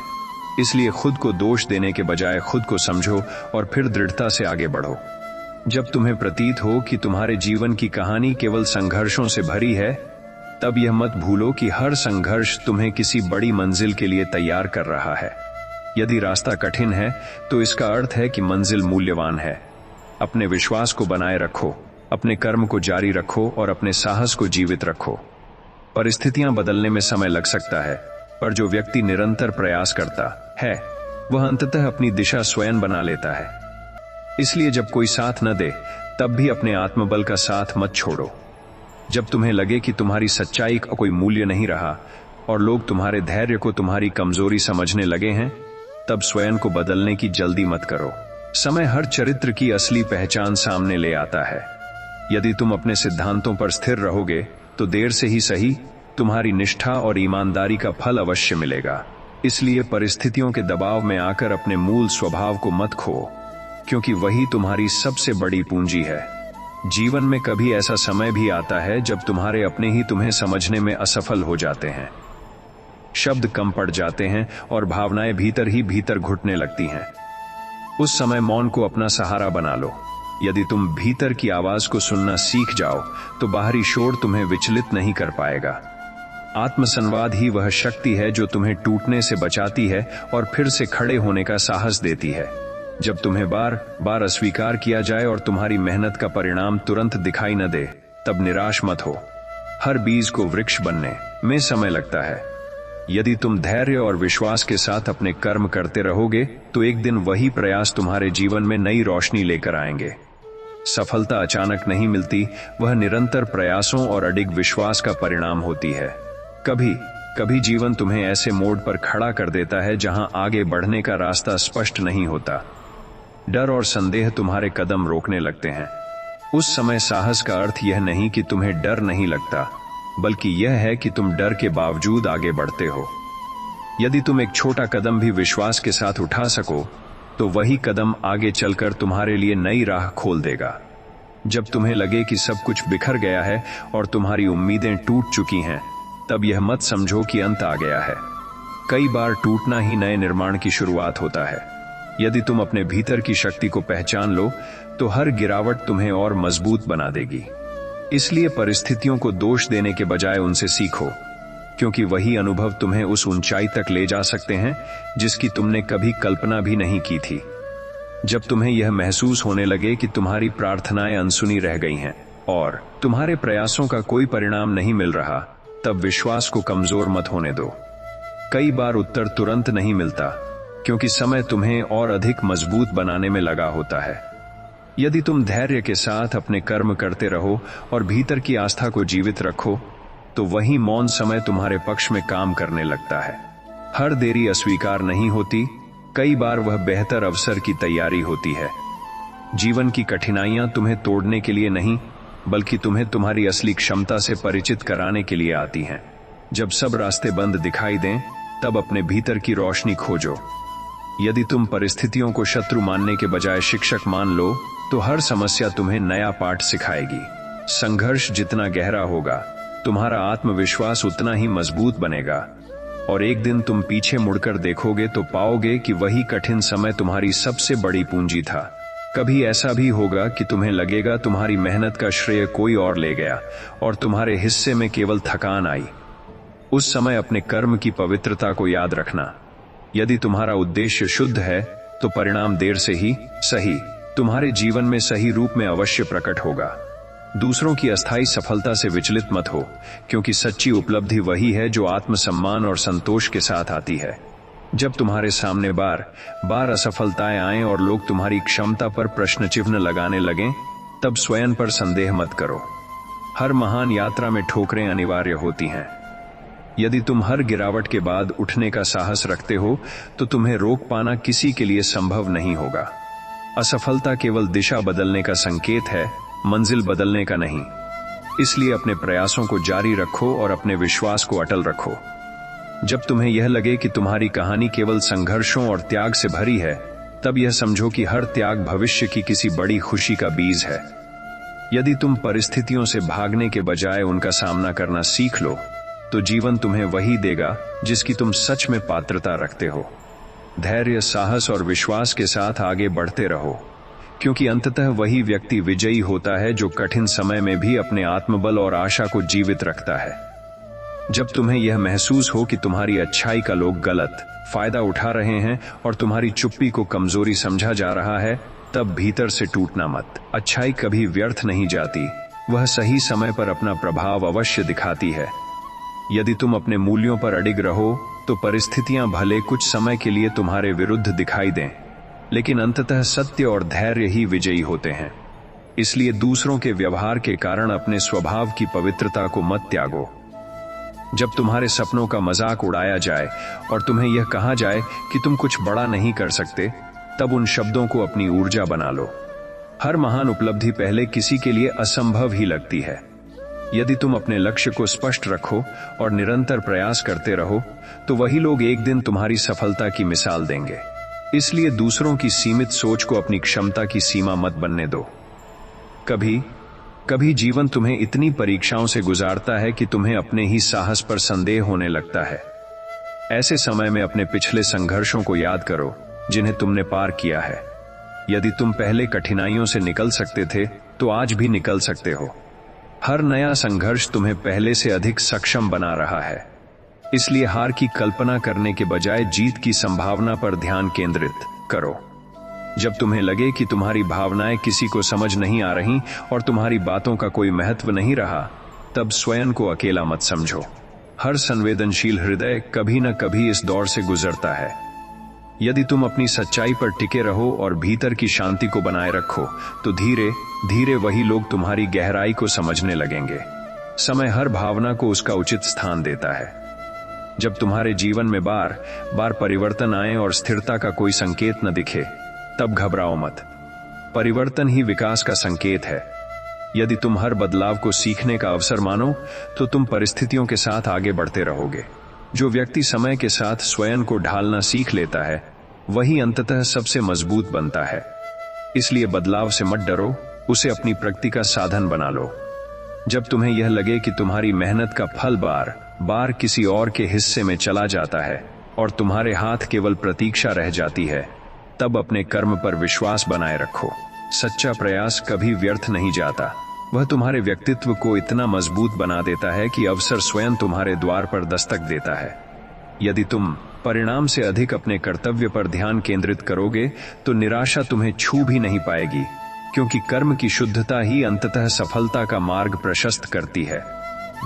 इसलिए खुद को दोष देने के बजाय खुद को समझो और फिर दृढ़ता से आगे बढ़ो। जब तुम्हें प्रतीत हो कि तुम्हारे जीवन की कहानी केवल संघर्षों से भरी है, तब यह मत भूलो कि हर संघर्ष तुम्हें किसी बड़ी मंजिल के लिए तैयार कर रहा है। यदि रास्ता कठिन है तो इसका अर्थ है कि मंजिल मूल्यवान है। अपने विश्वास को बनाए रखो, अपने कर्म को जारी रखो और अपने साहस को जीवित रखो। परिस्थितियां बदलने में समय लग सकता है, पर जो व्यक्ति निरंतर प्रयास करता है वह अंततः अपनी दिशा स्वयं बना लेता है। इसलिए जब कोई साथ न दे तब भी अपने आत्मबल का साथ मत छोड़ो। जब तुम्हें लगे कि तुम्हारी सच्चाई का कोई मूल्य नहीं रहा और लोग तुम्हारे धैर्य को तुम्हारी कमजोरी समझने लगे हैं, तब स्वयं को बदलने की जल्दी मत करो। समय हर चरित्र की असली पहचान सामने ले आता है। यदि तुम अपने सिद्धांतों पर स्थिर रहोगे तो देर से ही सही तुम्हारी निष्ठा और ईमानदारी का फल अवश्य मिलेगा। इसलिए परिस्थितियों के दबाव में आकर अपने मूल स्वभाव को मत खो, क्योंकि वही तुम्हारी सबसे बड़ी पूंजी है। जीवन में कभी ऐसा समय भी आता है जब तुम्हारे अपने ही तुम्हें समझने में असफल हो जाते हैं। शब्द कम पड़ जाते हैं और भावनाएं भीतर ही भीतर घुटने लगती हैं। उस समय मौन को अपना सहारा बना लो। यदि तुम भीतर की आवाज को सुनना सीख जाओ तो बाहरी शोर तुम्हें विचलित नहीं कर पाएगा। आत्मसंवाद ही वह शक्ति है जो तुम्हें टूटने से बचाती है और फिर से खड़े होने का साहस देती है। जब तुम्हें बार बार अस्वीकार किया जाए और तुम्हारी मेहनत का परिणाम तुरंत दिखाई न दे, तब निराश मत हो। हर बीज को वृक्ष बनने में समय लगता है। यदि तुम धैर्य और विश्वास के साथ अपने कर्म करते रहोगे तो एक दिन वही प्रयास तुम्हारे जीवन में नई रोशनी लेकर आएंगे। सफलता अचानक नहीं मिलती, वह निरंतर प्रयासों और अडिग विश्वास का परिणाम होती है। कभी कभी जीवन तुम्हें ऐसे मोड़ पर खड़ा कर देता है जहां आगे बढ़ने का रास्ता स्पष्ट नहीं होता। डर और संदेह तुम्हारे कदम रोकने लगते हैं। उस समय साहस का अर्थ यह नहीं कि तुम्हें डर नहीं लगता, बल्कि यह है कि तुम डर के बावजूद आगे बढ़ते हो। यदि तुम एक छोटा कदम भी विश्वास के साथ उठा सको तो वही कदम आगे चलकर तुम्हारे लिए नई राह खोल देगा। जब तुम्हें लगे कि सब कुछ बिखर गया है और तुम्हारी उम्मीदें टूट चुकी हैं, तब यह मत समझो कि अंत आ गया है। कई बार टूटना ही नए निर्माण की शुरुआत होता है। यदि तुम अपने भीतर की शक्ति को पहचान लो तो हर गिरावट तुम्हें और मजबूत बना देगी। इसलिए परिस्थितियों को दोष देने के बजाय उनसे सीखो, क्योंकि वही अनुभव तुम्हें उस ऊंचाई तक ले जा सकते हैं जिसकी तुमने कभी कल्पना भी नहीं की थी। जब तुम्हें यह महसूस होने लगे कि तुम्हारी प्रार्थनाएं अनसुनी रह गई हैं और तुम्हारे प्रयासों का कोई परिणाम नहीं मिल रहा, तब विश्वास को कमजोर मत होने दो। कई बार उत्तर तुरंत नहीं मिलता, क्योंकि समय तुम्हें और अधिक मजबूत बनाने में लगा होता है। यदि तुम धैर्य के साथ अपने कर्म करते रहो और भीतर की आस्था को जीवित रखो, तो वही मौन समय तुम्हारे पक्ष में काम करने लगता है। हर देरी अस्वीकार नहीं होती, कई बार वह बेहतर अवसर की तैयारी होती है। जीवन की कठिनाइयां तुम्हें तोड़ने के लिए नहीं, बल्कि तुम्हें तुम्हारी असली क्षमता से परिचित कराने के लिए आती हैं। जब सब रास्ते बंद दिखाई दें, तब अपने भीतर की रोशनी खोजो। यदि तुम परिस्थितियों को शत्रु मानने के बजाय शिक्षक मान लो, तो हर समस्या तुम्हें नया पाठ सिखाएगी। संघर्ष जितना गहरा होगा, तुम्हारा आत्मविश्वास उतना ही मजबूत बनेगा और एक दिन तुम पीछे मुड़कर देखोगे तो पाओगे कि वही कठिन समय तुम्हारी सबसे बड़ी पूंजी था। कभी ऐसा भी होगा कि तुम्हें लगेगा तुम्हारी मेहनत का श्रेय कोई और ले गया और तुम्हारे हिस्से में केवल थकान आई। उस समय अपने कर्म की पवित्रता को याद रखना। यदि तुम्हारा उद्देश्य शुद्ध है तो परिणाम देर से ही सही तुम्हारे जीवन में सही रूप में अवश्य प्रकट होगा। दूसरों की अस्थायी सफलता से विचलित मत हो, क्योंकि सच्ची उपलब्धि वही है जो आत्मसम्मान और संतोष के साथ आती है। जब तुम्हारे सामने बार बार असफलताएं आएं और लोग तुम्हारी क्षमता पर प्रश्न चिन्ह लगाने लगें, तब स्वयं पर संदेह मत करो। हर महान यात्रा में ठोकरें अनिवार्य होती हैं। यदि तुम हर गिरावट के बाद उठने का साहस रखते हो तो तुम्हें रोक पाना किसी के लिए संभव नहीं होगा। असफलता केवल दिशा बदलने का संकेत है, मंजिल बदलने का नहीं। इसलिए अपने प्रयासों को जारी रखो और अपने विश्वास को अटल रखो। जब तुम्हें यह लगे कि तुम्हारी कहानी केवल संघर्षों और त्याग से भरी है, तब यह समझो कि हर त्याग भविष्य की किसी बड़ी खुशी का बीज है। यदि तुम परिस्थितियों से भागने के बजाय उनका सामना करना सीख लो, तो जीवन तुम्हें वही देगा जिसकी तुम सच में पात्रता रखते हो। धैर्य, साहस और विश्वास के साथ आगे बढ़ते रहो, क्योंकि अंततः वही व्यक्ति विजयी होता है जो कठिन समय में भी अपने आत्मबल और आशा को जीवित रखता है। जब तुम्हें यह महसूस हो कि तुम्हारी अच्छाई का लोग गलत फायदा उठा रहे हैं और तुम्हारी चुप्पी को कमजोरी समझा जा रहा है, तब भीतर से टूटना मत। अच्छाई कभी व्यर्थ नहीं जाती, वह सही समय पर अपना प्रभाव अवश्य दिखाती है। यदि तुम अपने मूल्यों पर अडिग रहो, तो परिस्थितियां भले कुछ समय के लिए तुम्हारे विरुद्ध दिखाई दें, लेकिन अंततः सत्य और धैर्य ही विजयी होते हैं। इसलिए दूसरों के व्यवहार के कारण अपने स्वभाव की पवित्रता को मत त्यागो। जब तुम्हारे सपनों का मजाक उड़ाया जाए और तुम्हें यह कहा जाए कि तुम कुछ बड़ा नहीं कर सकते, तब उन शब्दों को अपनी ऊर्जा बना लो। हर महान उपलब्धि पहले किसी के लिए असंभव ही लगती है। यदि तुम अपने लक्ष्य को स्पष्ट रखो और निरंतर प्रयास करते रहो, तो वही लोग एक दिन तुम्हारी सफलता की मिसाल देंगे। इसलिए दूसरों की सीमित सोच को अपनी क्षमता की सीमा मत बनने दो। कभी कभी जीवन तुम्हें इतनी परीक्षाओं से गुजारता है कि तुम्हें अपने ही साहस पर संदेह होने लगता है। ऐसे समय में अपने पिछले संघर्षों को याद करो जिन्हें तुमने पार किया है। यदि तुम पहले कठिनाइयों से निकल सकते थे, तो आज भी निकल सकते हो। हर नया संघर्ष तुम्हें पहले से अधिक सक्षम बना रहा है। इसलिए हार की कल्पना करने के बजाय जीत की संभावना पर ध्यान केंद्रित करो। जब तुम्हें लगे कि तुम्हारी भावनाएं किसी को समझ नहीं आ रही और तुम्हारी बातों का कोई महत्व नहीं रहा, तब स्वयं को अकेला मत समझो। हर संवेदनशील हृदय कभी न कभी इस दौर से गुजरता है। यदि तुम अपनी सच्चाई पर टिके रहो और भीतर की शांति को बनाए रखो, तो धीरे धीरे वही लोग तुम्हारी गहराई को समझने लगेंगे। समय हर भावना को उसका उचित स्थान देता है। जब तुम्हारे जीवन में बार बार परिवर्तन आए और स्थिरता का कोई संकेत न दिखे, तब घबराओ मत। परिवर्तन ही विकास का संकेत है। यदि तुम हर बदलाव को सीखने का अवसर मानो, तो तुम परिस्थितियों के साथ आगे बढ़ते रहोगे। जो व्यक्ति समय के साथ स्वयं को ढालना सीख लेता है, वही अंततः सबसे मजबूत बनता है। इसलिए बदलाव से मत डरो, उसे अपनी प्रगति का साधन बना लो। जब तुम्हें यह लगे कि तुम्हारी मेहनत का फल बार बार किसी और के हिस्से में चला जाता है और तुम्हारे हाथ केवल प्रतीक्षा रह जाती है, तब अपने कर्म पर विश्वास बनाए रखो। सच्चा प्रयास कभी व्यर्थ नहीं जाता। वह तुम्हारे व्यक्तित्व को इतना मजबूत बना देता है कि अवसर स्वयं तुम्हारे द्वार पर दस्तक देता है। यदि तुम परिणाम से अधिक अपने कर्तव्य पर ध्यान केंद्रित करोगे, तो निराशा तुम्हें छू भी नहीं पाएगी, क्योंकि कर्म की शुद्धता ही अंततः सफलता का मार्ग प्रशस्त करती है।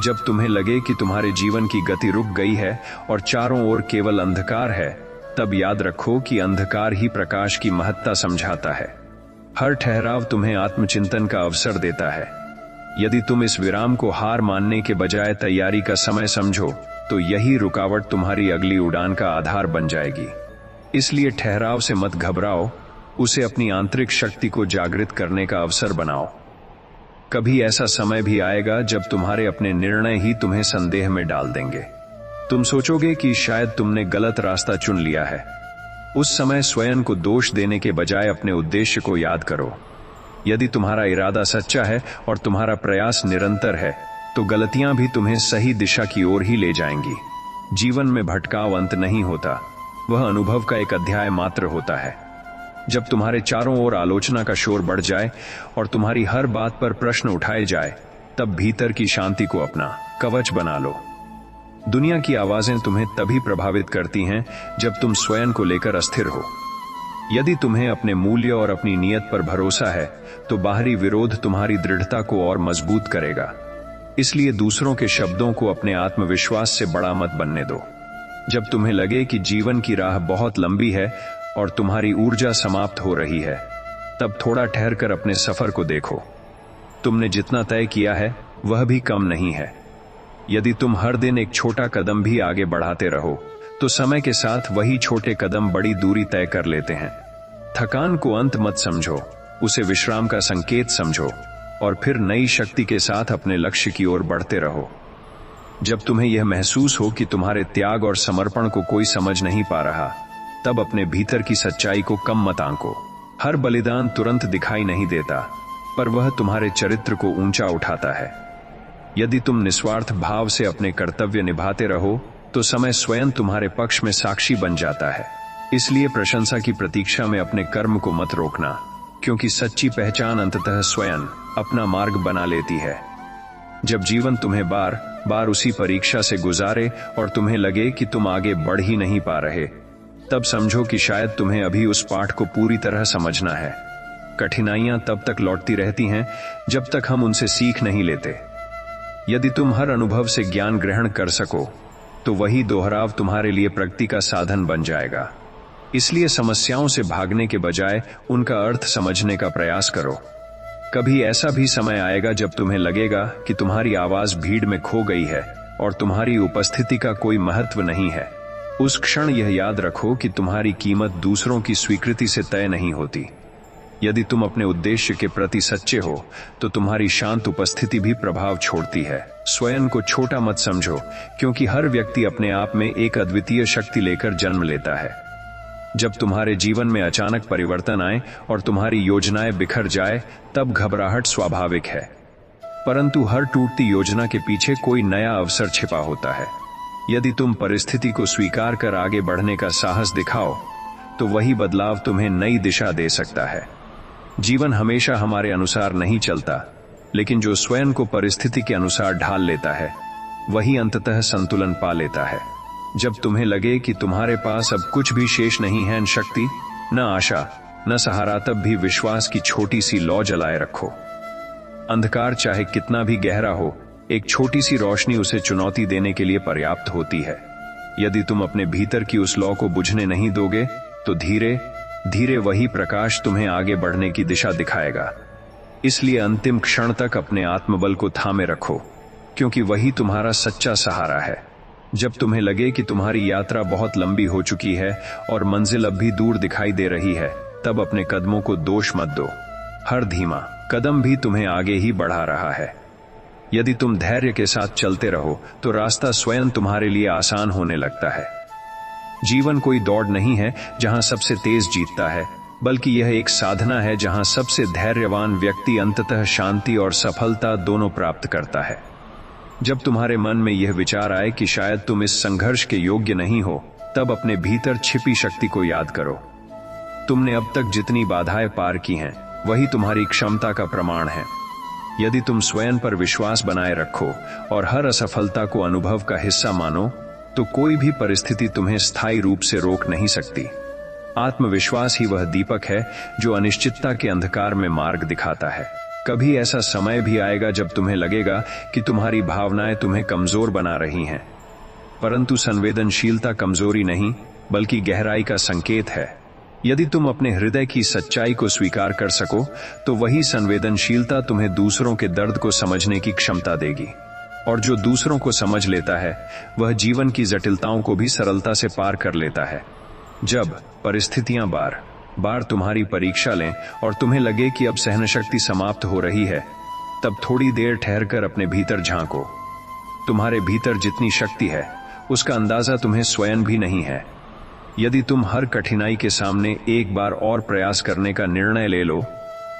जब तुम्हें लगे कि तुम्हारे जीवन की गति रुक गई है और चारों ओर केवल अंधकार है, तब याद रखो कि अंधकार ही प्रकाश की महत्ता समझाता है। हर ठहराव तुम्हें आत्मचिंतन का अवसर देता है। यदि तुम इस विराम को हार मानने के बजाय तैयारी का समय समझो, तो यही रुकावट तुम्हारी अगली उड़ान का आधार बन जाएगी। इसलिए ठहराव से मत घबराओ, उसे अपनी आंतरिक शक्ति को जागृत करने का अवसर बनाओ। कभी ऐसा समय भी आएगा जब तुम्हारे अपने निर्णय ही तुम्हें संदेह में डाल देंगे। तुम सोचोगे कि शायद तुमने गलत रास्ता चुन लिया है। उस समय स्वयं को दोष देने के बजाय अपने उद्देश्य को याद करो। यदि तुम्हारा इरादा सच्चा है और तुम्हारा प्रयास निरंतर है, तो गलतियां भी तुम्हें सही दिशा की ओर ही ले जाएंगी। जीवन में भटकाव अंत नहीं होता, वह अनुभव का एक अध्याय मात्र होता है। जब तुम्हारे चारों ओर आलोचना का शोर बढ़ जाए और तुम्हारी हर बात पर प्रश्न उठाए जाए, तब भीतर की शांति को अपना कवच बना लो। दुनिया की आवाजें तुम्हें तभी प्रभावित करती हैं जब तुम स्वयं को लेकर अस्थिर हो। यदि तुम्हें अपने मूल्य और अपनी नीयत पर भरोसा है, तो बाहरी विरोध तुम्हारी दृढ़ता को और मजबूत करेगा। इसलिए दूसरों के शब्दों को अपने आत्मविश्वास से बड़ा मत बनने दो। जब तुम्हें लगे कि जीवन की राह बहुत लंबी है और तुम्हारी ऊर्जा समाप्त हो रही है, तब थोड़ा ठहरकर अपने सफर को देखो। तुमने जितना तय किया है, वह भी कम नहीं है। यदि तुम हर दिन एक छोटा कदम भी आगे बढ़ाते रहो, तो समय के साथ वही छोटे कदम बड़ी दूरी तय कर लेते हैं। थकान को अंत मत समझो, उसे विश्राम का संकेत समझो और फिर नई शक्ति के साथ अपने लक्ष्य की ओर बढ़ते रहो। जब तुम्हें यह महसूस हो कि तुम्हारे त्याग और समर्पण को कोई समझ नहीं पा रहा, तब अपने भीतर की सच्चाई को कम मत आंको। हर बलिदान तुरंत दिखाई नहीं देता, पर वह तुम्हारे चरित्र को ऊंचा उठाता है। यदि तुम निस्वार्थ भाव से अपने कर्तव्य निभाते रहो, तो समय स्वयं तुम्हारे पक्ष में साक्षी बन जाता है। इसलिए प्रशंसा की प्रतीक्षा में अपने कर्म को मत रोकना, क्योंकि सच्ची पहचान अंततः स्वयं अपना मार्ग बना लेती है। जब जीवन तुम्हें बार बार उसी परीक्षा से गुजारे और तुम्हें लगे कि तुम आगे बढ़ ही नहीं पा रहे, तब समझो कि शायद तुम्हें अभी उस पाठ को पूरी तरह समझना है। कठिनाइयां तब तक लौटती रहती हैं जब तक हम उनसे सीख नहीं लेते। यदि तुम हर अनुभव से ज्ञान ग्रहण कर सको, तो वही दोहराव तुम्हारे लिए प्रगति का साधन बन जाएगा। इसलिए समस्याओं से भागने के बजाय उनका अर्थ समझने का प्रयास करो। कभी ऐसा भी समय आएगा जब तुम्हें लगेगा कि तुम्हारी आवाज भीड़ में खो गई है और तुम्हारी उपस्थिति का कोई महत्व नहीं है। उस क्षण यह याद रखो कि तुम्हारी कीमत दूसरों की स्वीकृति से तय नहीं होती। यदि तुम अपने उद्देश्य के प्रति सच्चे हो, तो तुम्हारी शांत उपस्थिति भी प्रभाव छोड़ती है। स्वयं को छोटा मत समझो, क्योंकि हर व्यक्ति अपने आप में एक अद्वितीय शक्ति लेकर जन्म लेता है। जब तुम्हारे जीवन में अचानक परिवर्तन आए और तुम्हारी योजनाएं बिखर जाए, तब घबराहट स्वाभाविक है। परंतु हर टूटती योजना के पीछे कोई नया अवसर छिपा होता है। यदि तुम परिस्थिति को स्वीकार कर आगे बढ़ने का साहस दिखाओ, तो वही बदलाव तुम्हें नई दिशा दे सकता है। जीवन हमेशा हमारे अनुसार नहीं चलता, लेकिन जो स्वयं को परिस्थिति के अनुसार ढाल लेता है, वही अंततः संतुलन पा लेता है। जब तुम्हें लगे कि तुम्हारे पास अब कुछ भी शेष नहीं है, न शक्ति, न आशा, न सहारा, तब भी विश्वास की छोटी सी लौ जलाए रखो। अंधकार चाहे कितना भी गहरा हो, एक छोटी सी रोशनी उसे चुनौती देने के लिए पर्याप्त होती है। यदि तुम अपने भीतर की उस लौ को बुझने नहीं दोगे, तो धीरे धीरे वही प्रकाश तुम्हें आगे बढ़ने की दिशा दिखाएगा। इसलिए अंतिम क्षण तक अपने आत्मबल को थामे रखो, क्योंकि वही तुम्हारा सच्चा सहारा है। जब तुम्हें लगे कि तुम्हारी यात्रा बहुत लंबी हो चुकी है और मंजिल अब भी दूर दिखाई दे रही है, तब अपने कदमों को दोष मत दो। हर धीमा कदम भी तुम्हें आगे ही बढ़ा रहा है। यदि तुम धैर्य के साथ चलते रहो, तो रास्ता स्वयं तुम्हारे लिए आसान होने लगता है। जीवन कोई दौड़ नहीं है जहां सबसे तेज जीतता है, बल्कि यह एक साधना है जहां सबसे धैर्यवान व्यक्ति अंततः शांति और सफलता दोनों प्राप्त करता है। जब तुम्हारे मन में यह विचार आए कि शायद तुम इस संघर्ष के योग्य नहीं हो, तब अपने भीतर छिपी शक्ति को याद करो। तुमने अब तक जितनी बाधाएं पार की हैं, वही तुम्हारी क्षमता का प्रमाण है। यदि तुम स्वयं पर विश्वास बनाए रखो और हर असफलता को अनुभव का हिस्सा मानो, तो कोई भी परिस्थिति तुम्हें स्थायी रूप से रोक नहीं सकती। आत्मविश्वास ही वह दीपक है जो अनिश्चितता के अंधकार में मार्ग दिखाता है। कभी ऐसा समय भी आएगा जब तुम्हें लगेगा कि तुम्हारी भावनाएं तुम्हें कमजोर बना रही हैं, परंतु संवेदनशीलता कमजोरी नहीं, बल्कि गहराई का संकेत है। यदि तुम अपने हृदय की सच्चाई को स्वीकार कर सको, तो वही संवेदनशीलता तुम्हें दूसरों के दर्द को समझने की क्षमता देगी। और जो दूसरों को समझ लेता है, वह जीवन की जटिलताओं को भी सरलता से पार कर लेता है। जब परिस्थितियां बार बार तुम्हारी परीक्षा लें और तुम्हें लगे कि अब सहनशक्ति समाप्त हो रही है, तब थोड़ी देर ठहरकर अपने भीतर झांको। तुम्हारे भीतर जितनी शक्ति है, उसका अंदाजा तुम्हें स्वयं भी नहीं है। यदि तुम हर कठिनाई के सामने एक बार और प्रयास करने का निर्णय ले लो,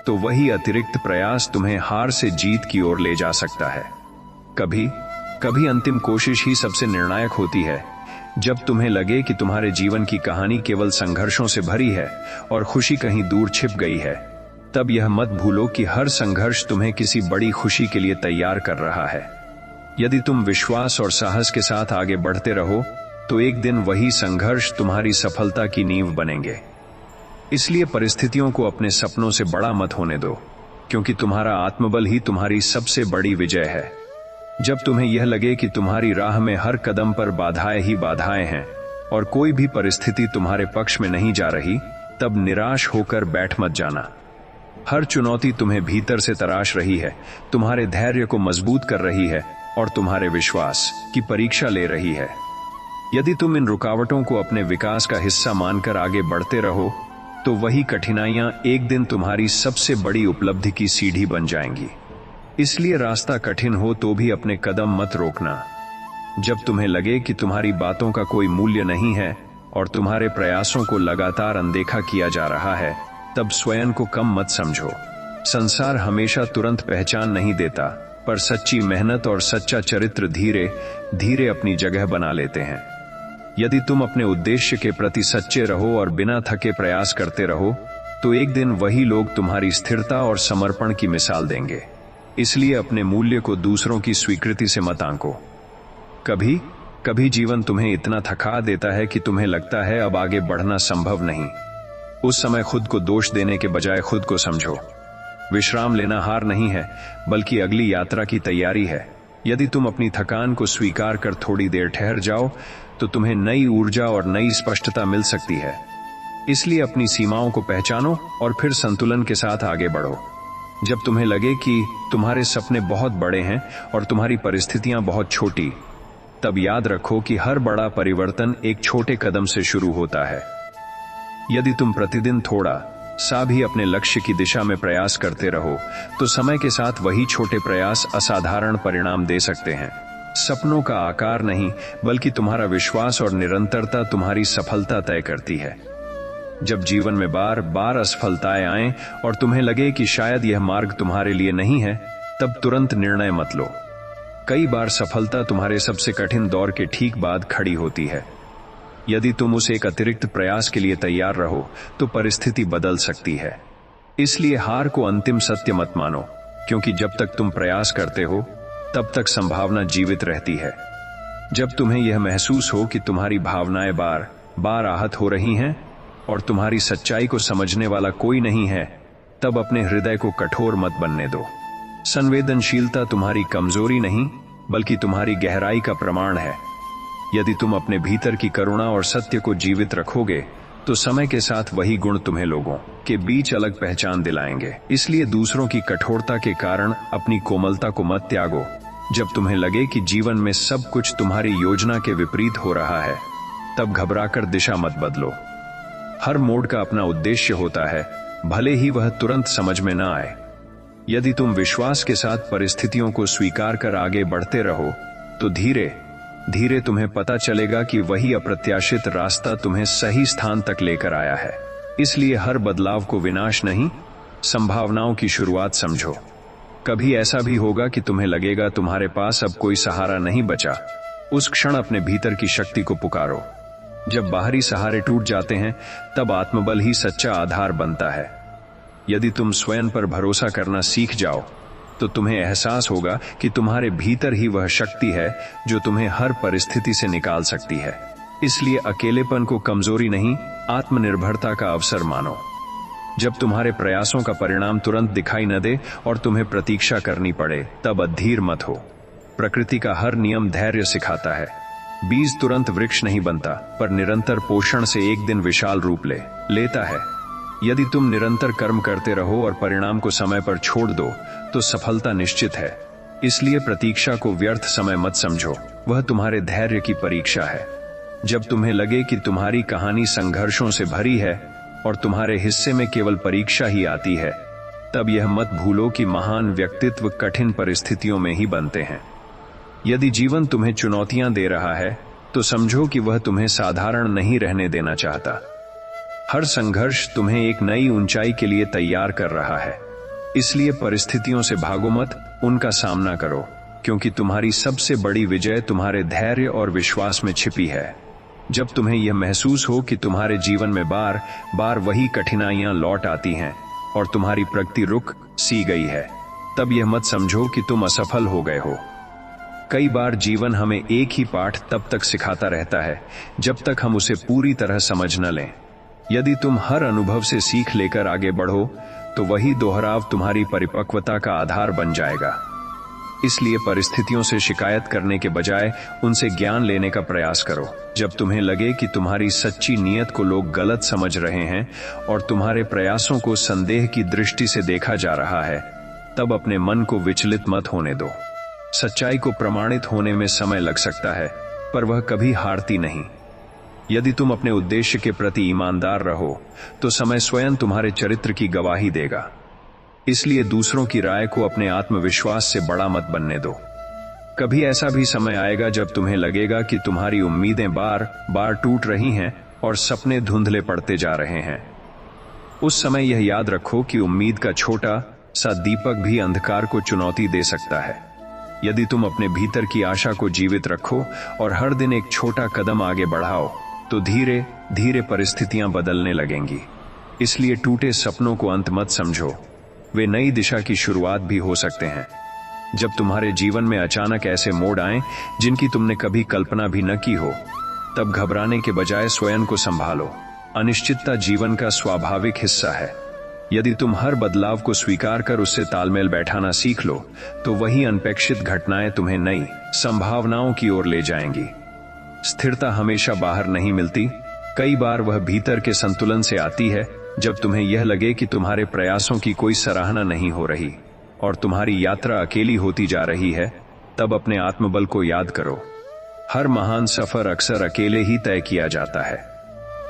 तो वही अतिरिक्त प्रयास तुम्हें हार से जीत की ओर ले जा सकता है। कभी कभी अंतिम कोशिश ही सबसे निर्णायक होती है। जब तुम्हें लगे कि तुम्हारे जीवन की कहानी केवल संघर्षों से भरी है और खुशी कहीं दूर छिप गई है, तब यह मत भूलो कि हर संघर्ष तुम्हें किसी बड़ी खुशी के लिए तैयार कर रहा है। यदि तुम विश्वास और साहस के साथ आगे बढ़ते रहो, तो एक दिन वही संघर्ष तुम्हारी सफलता की नींव बनेंगे। इसलिए परिस्थितियों को अपने सपनों से बड़ा मत होने दो, क्योंकि तुम्हारा आत्मबल ही तुम्हारी सबसे बड़ी विजय है। जब तुम्हें यह लगे कि तुम्हारी राह में हर कदम पर बाधाएं ही बाधाएं हैं और कोई भी परिस्थिति तुम्हारे पक्ष में नहीं जा रही, तब निराश होकर बैठ मत जाना। हर चुनौती तुम्हें भीतर से तराश रही है, तुम्हारे धैर्य को मजबूत कर रही है और तुम्हारे विश्वास की परीक्षा ले रही है। यदि तुम इन रुकावटों को अपने विकास का हिस्सा मानकर आगे बढ़ते रहो, तो वही कठिनाइयां एक दिन तुम्हारी सबसे बड़ी उपलब्धि की सीढ़ी बन जाएंगी। इसलिए रास्ता कठिन हो तो भी अपने कदम मत रोकना। जब तुम्हें लगे कि तुम्हारी बातों का कोई मूल्य नहीं है और तुम्हारे प्रयासों को लगातार अनदेखा किया जा रहा है, तब स्वयं को कम मत समझो। संसार हमेशा तुरंत पहचान नहीं देता, पर सच्ची मेहनत और सच्चा चरित्र धीरे धीरे अपनी जगह बना लेते हैं। यदि तुम अपने उद्देश्य के प्रति सच्चे रहो और बिना थके प्रयास करते रहो, तो एक दिन वही लोग तुम्हारी स्थिरता और समर्पण की मिसाल देंगे। इसलिए अपने मूल्य को दूसरों की स्वीकृति से मत आंको। कभी कभी जीवन तुम्हें इतना थका देता है कि तुम्हें लगता है अब आगे बढ़ना संभव नहीं। उस समय खुद को दोष देने के बजाय खुद को समझो। विश्राम लेना हार नहीं है, बल्कि अगली यात्रा की तैयारी है। यदि तुम अपनी थकान को स्वीकार कर थोड़ी देर ठहर जाओ, तो तुम्हें नई ऊर्जा और नई स्पष्टता मिल सकती है। इसलिए अपनी सीमाओं को पहचानो और फिर संतुलन के साथ आगे बढ़ो। जब तुम्हें लगे कि तुम्हारे सपने बहुत बड़े हैं और तुम्हारी परिस्थितियां बहुत छोटी, तब याद रखो कि हर बड़ा परिवर्तन एक छोटे कदम से शुरू होता है। यदि तुम प्रतिदिन थोड़ा सा भी अपने लक्ष्य की दिशा में प्रयास करते रहो, तो समय के साथ वही छोटे प्रयास असाधारण परिणाम दे सकते हैं। सपनों का आकार नहीं, बल्कि तुम्हारा विश्वास और निरंतरता तुम्हारी सफलता तय करती है। जब जीवन में बार बार असफलताएं आएं और तुम्हें लगे कि शायद यह मार्ग तुम्हारे लिए नहीं है, तब तुरंत निर्णय मत लो। कई बार सफलता तुम्हारे सबसे कठिन दौर के ठीक बाद खड़ी होती है। यदि तुम उस एक अतिरिक्त प्रयास के लिए तैयार रहो, तो परिस्थिति बदल सकती है। इसलिए हार को अंतिम सत्य मत मानो, क्योंकि जब तक तुम प्रयास करते हो, तब तक संभावना जीवित रहती है। जब तुम्हें यह महसूस हो कि तुम्हारी भावनाएं बार बार आहत हो रही हैं और तुम्हारी सच्चाई को समझने वाला कोई नहीं है, तब अपने हृदय को कठोर मत बनने दो। संवेदनशीलता तुम्हारी कमजोरी नहीं, बल्कि तुम्हारी गहराई का प्रमाण है। यदि तुम अपने भीतर की करुणा और सत्य को जीवित रखोगे, तो समय के साथ वही गुण तुम्हें लोगों के बीच अलग पहचान दिलाएंगे। इसलिए दूसरों की कठोरता के कारण अपनी कोमलता को मत त्यागो। जब तुम्हें लगे कि जीवन में सब कुछ तुम्हारी योजना के विपरीत हो रहा है, तब घबराकर दिशा मत बदलो। हर मोड़ का अपना उद्देश्य होता है, भले ही वह तुरंत समझ में न आए। यदि तुम विश्वास के साथ परिस्थितियों को स्वीकार कर आगे बढ़ते रहो, तो धीरे धीरे तुम्हें पता चलेगा कि वही अप्रत्याशित रास्ता तुम्हें सही स्थान तक लेकर आया है। इसलिए हर बदलाव को विनाश नहीं, संभावनाओं की शुरुआत समझो। कभी ऐसा भी होगा कि तुम्हें लगेगा तुम्हारे पास अब कोई सहारा नहीं बचा। उस क्षण अपने भीतर की शक्ति को पुकारो। जब बाहरी सहारे टूट जाते हैं, तब आत्मबल ही सच्चा आधार बनता है। यदि तुम स्वयं पर भरोसा करना सीख जाओ, तो तुम्हें एहसास होगा कि तुम्हारे भीतर ही वह शक्ति है जो तुम्हें हर परिस्थिति से निकाल सकती है। इसलिए अकेलेपन को कमजोरी नहीं, आत्मनिर्भरता का अवसर मानो। जब तुम्हारे प्रयासों का परिणाम तुरंत दिखाई न दे और तुम्हें प्रतीक्षा करनी पड़े, तब अधीर मत हो। प्रकृति का हर नियम धैर्य सिखाता है। बीज तुरंत वृक्ष नहीं बनता, पर निरंतर पोषण से एक दिन विशाल रूप लेता है। यदि तुम निरंतर कर्म करते रहो और परिणाम को समय पर छोड़ दो, तो सफलता निश्चित है। इसलिए प्रतीक्षा को व्यर्थ समय मत समझो, वह तुम्हारे धैर्य की परीक्षा है। जब तुम्हें लगे कि तुम्हारी कहानी संघर्षों से भरी है और तुम्हारे हिस्से में केवल परीक्षा ही आती है, तब यह मत भूलो कि महान व्यक्तित्व कठिन परिस्थितियों में ही बनते हैं। यदि जीवन तुम्हें चुनौतियां दे रहा है, तो समझो कि वह तुम्हें साधारण नहीं रहने देना चाहता। हर संघर्ष तुम्हें एक नई ऊंचाई के लिए तैयार कर रहा है। इसलिए परिस्थितियों से भागो मत, उनका सामना करो, क्योंकि तुम्हारी सबसे बड़ी विजय तुम्हारे धैर्य और विश्वास में छिपी है। जब तुम्हें यह महसूस हो कि तुम्हारे जीवन में बार बार वही कठिनाइयां लौट आती हैं और तुम्हारी प्रगति रुक सी गई है, तब यह मत समझो कि तुम असफल हो गए हो। कई बार जीवन हमें एक ही पाठ तब तक सिखाता रहता है जब तक हम उसे पूरी तरह समझ न लें। यदि तुम हर अनुभव से सीख लेकर आगे बढ़ो, तो वही दोहराव तुम्हारी परिपक्वता का आधार बन जाएगा। इसलिए परिस्थितियों से शिकायत करने के बजाय उनसे ज्ञान लेने का प्रयास करो। जब तुम्हें लगे कि तुम्हारी सच्ची नीयत को लोग गलत समझ रहे हैं और तुम्हारे प्रयासों को संदेह की दृष्टि से देखा जा रहा है, तब अपने मन को विचलित मत होने दो। सच्चाई को प्रमाणित होने में समय लग सकता है, पर वह कभी हारती नहीं। यदि तुम अपने उद्देश्य के प्रति ईमानदार रहो, तो समय स्वयं तुम्हारे चरित्र की गवाही देगा। इसलिए दूसरों की राय को अपने आत्मविश्वास से बड़ा मत बनने दो। कभी ऐसा भी समय आएगा जब तुम्हें लगेगा कि तुम्हारी उम्मीदें बार बार टूट रही हैं और सपने धुंधले पड़ते जा रहे हैं। उस समय यह याद रखो कि उम्मीद का छोटा सा दीपक भी अंधकार को चुनौती दे सकता है। यदि तुम अपने भीतर की आशा को जीवित रखो और हर दिन एक छोटा कदम आगे बढ़ाओ तो धीरे धीरे परिस्थितियां बदलने लगेंगी। इसलिए टूटे सपनों को अंत मत समझो, वे नई दिशा की शुरुआत भी हो सकते हैं। जब तुम्हारे जीवन में अचानक ऐसे मोड़ आए जिनकी तुमने कभी कल्पना भी न की हो, तब घबराने के बजाय स्वयं को संभालो। अनिश्चितता जीवन का स्वाभाविक हिस्सा है। यदि तुम हर बदलाव को स्वीकार कर उससे तालमेल बैठाना सीख लो तो वही अनपेक्षित घटनाएं तुम्हें नई संभावनाओं की ओर ले जाएंगी। स्थिरता हमेशा बाहर नहीं मिलती, कई बार वह भीतर के संतुलन से आती है। जब तुम्हें यह लगे कि तुम्हारे प्रयासों की कोई सराहना नहीं हो रही और तुम्हारी यात्रा अकेली होती जा रही है, तब अपने आत्मबल को याद करो। हर महान सफर अक्सर अकेले ही तय किया जाता है।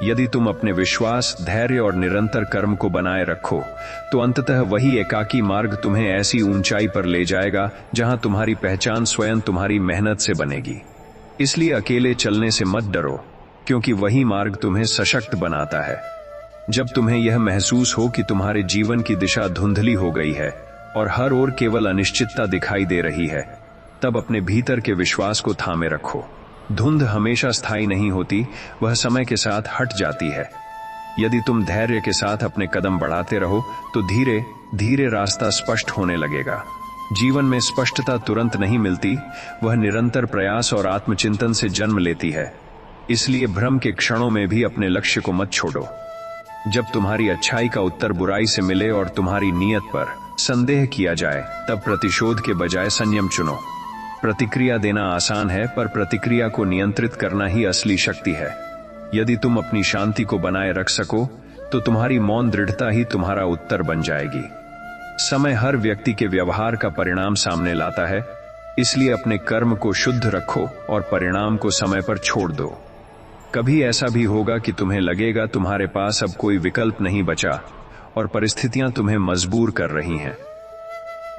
यदि तुम अपने विश्वास, धैर्य और निरंतर कर्म को बनाए रखो तो अंततः वही एकाकी मार्ग तुम्हें ऐसी ऊंचाई पर ले जाएगा जहां तुम्हारी पहचान स्वयं तुम्हारी मेहनत से बनेगी। इसलिए अकेले चलने से मत डरो, क्योंकि वही मार्ग तुम्हें सशक्त बनाता है। जब तुम्हें यह महसूस हो कि तुम्हारे जीवन की दिशा धुंधली हो गई है और हर ओर केवल अनिश्चितता दिखाई दे रही है, तब अपने भीतर के विश्वास को थामे रखो। धुंध हमेशा स्थायी नहीं होती, वह समय के साथ हट जाती है। यदि तुम धैर्य के साथ अपने कदम बढ़ाते रहो तो धीरे धीरे रास्ता स्पष्ट होने लगेगा। जीवन में स्पष्टता तुरंत नहीं मिलती, वह निरंतर प्रयास और आत्मचिंतन से जन्म लेती है। इसलिए भ्रम के क्षणों में भी अपने लक्ष्य को मत छोड़ो। जब तुम्हारी अच्छाई का उत्तर बुराई से मिले और तुम्हारी नीयत पर संदेह किया जाए, तब प्रतिशोध के बजाय संयम चुनो। प्रतिक्रिया देना आसान है, पर प्रतिक्रिया को नियंत्रित करना ही असली शक्ति है। यदि तुम अपनी शांति को बनाए रख सको तो तुम्हारी मौन दृढ़ता ही तुम्हारा उत्तर बन जाएगी। समय हर व्यक्ति के व्यवहार का परिणाम सामने लाता है, इसलिए अपने कर्म को शुद्ध रखो और परिणाम को समय पर छोड़ दो। कभी ऐसा भी होगा कि तुम्हें लगेगा तुम्हारे पास अब कोई विकल्प नहीं बचा और परिस्थितियां तुम्हें मजबूर कर रही हैं।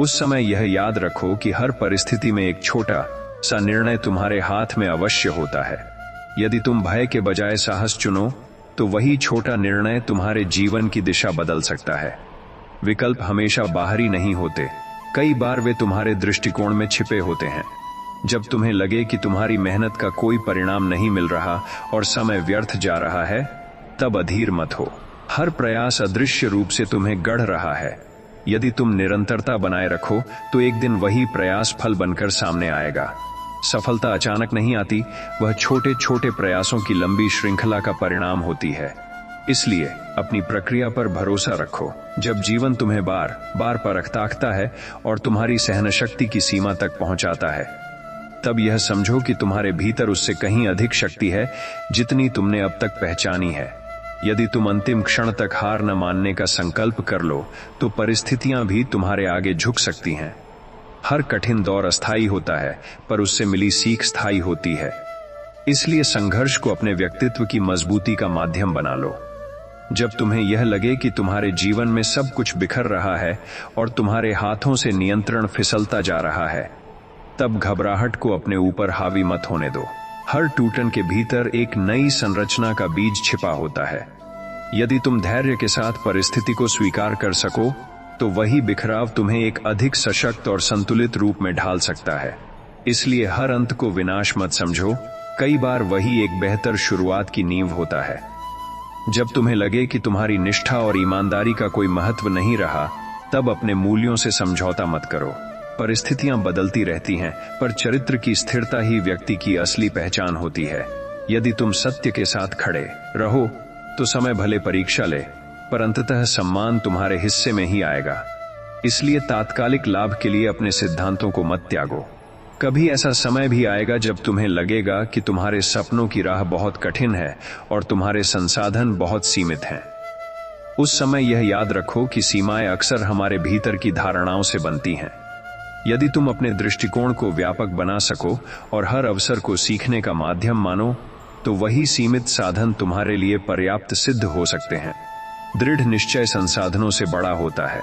उस समय यह याद रखो कि हर परिस्थिति में एक छोटा सा निर्णय तुम्हारे हाथ में अवश्य होता है। यदि तुम भय के बजाय साहस चुनो तो वही छोटा निर्णय तुम्हारे जीवन की दिशा बदल सकता है। विकल्प हमेशा बाहरी नहीं होते, कई बार वे तुम्हारे दृष्टिकोण में छिपे होते हैं। जब तुम्हें लगे कि तुम्हारी मेहनत का कोई परिणाम नहीं मिल रहा और समय व्यर्थ जा रहा है, तब अधीर मत हो। हर प्रयास अदृश्य रूप से तुम्हें गढ़ रहा है। यदि तुम निरंतरता बनाए रखो तो एक दिन वही प्रयास फल बनकर सामने आएगा। सफलता अचानक नहीं आती, वह छोटे छोटे प्रयासों की लंबी श्रृंखला का परिणाम होती है। इसलिए अपनी प्रक्रिया पर भरोसा रखो। जब जीवन तुम्हें बार बार परख ताकता है और तुम्हारी सहनशक्ति की सीमा तक पहुंचाता है, तब यह समझो कि तुम्हारे भीतर उससे कहीं अधिक शक्ति है जितनी तुमने अब तक पहचानी है। यदि तुम अंतिम क्षण तक हार न मानने का संकल्प कर लो तो परिस्थितियां भी तुम्हारे आगे झुक सकती हैं। हर कठिन दौर अस्थायी होता है, पर उससे मिली सीख स्थायी होती है। इसलिए संघर्ष को अपने व्यक्तित्व की मजबूती का माध्यम बना लो। जब तुम्हें यह लगे कि तुम्हारे जीवन में सब कुछ बिखर रहा है और तुम्हारे हाथों से नियंत्रण फिसलता जा रहा है, तब घबराहट को अपने ऊपर हावी मत होने दो। हर टूटन के भीतर एक नई संरचना का बीज छिपा होता है। यदि तुम धैर्य के साथ परिस्थिति को स्वीकार कर सको तो वही बिखराव तुम्हें एक अधिक सशक्त और संतुलित रूप में ढाल सकता है। इसलिए हर अंत को विनाश मत समझो, कई बार वही एक बेहतर शुरुआत की नींव होता है। जब तुम्हें लगे कि तुम्हारी निष्ठा और ईमानदारी का कोई महत्व नहीं रहा, तब अपने मूल्यों से समझौता मत करो। परिस्थितियां बदलती रहती हैं, पर चरित्र की स्थिरता ही व्यक्ति की असली पहचान होती है। यदि तुम सत्य के साथ खड़े रहो तो समय भले परीक्षा ले, पर अंततः सम्मान तुम्हारे हिस्से में ही आएगा। इसलिए तात्कालिक लाभ के लिए अपने सिद्धांतों को मत त्यागो। कभी ऐसा समय भी आएगा जब तुम्हें लगेगा कि तुम्हारे सपनों की राह बहुत कठिन है और तुम्हारे संसाधन बहुत सीमित हैं। उस समय यह याद रखो कि सीमाएं अक्सर हमारे भीतर की धारणाओं से बनती हैं। यदि तुम अपने दृष्टिकोण को व्यापक बना सको और हर अवसर को सीखने का माध्यम मानो, तो वही सीमित साधन तुम्हारे लिए पर्याप्त सिद्ध हो सकते हैं। दृढ़ निश्चय संसाधनों से बड़ा होता है।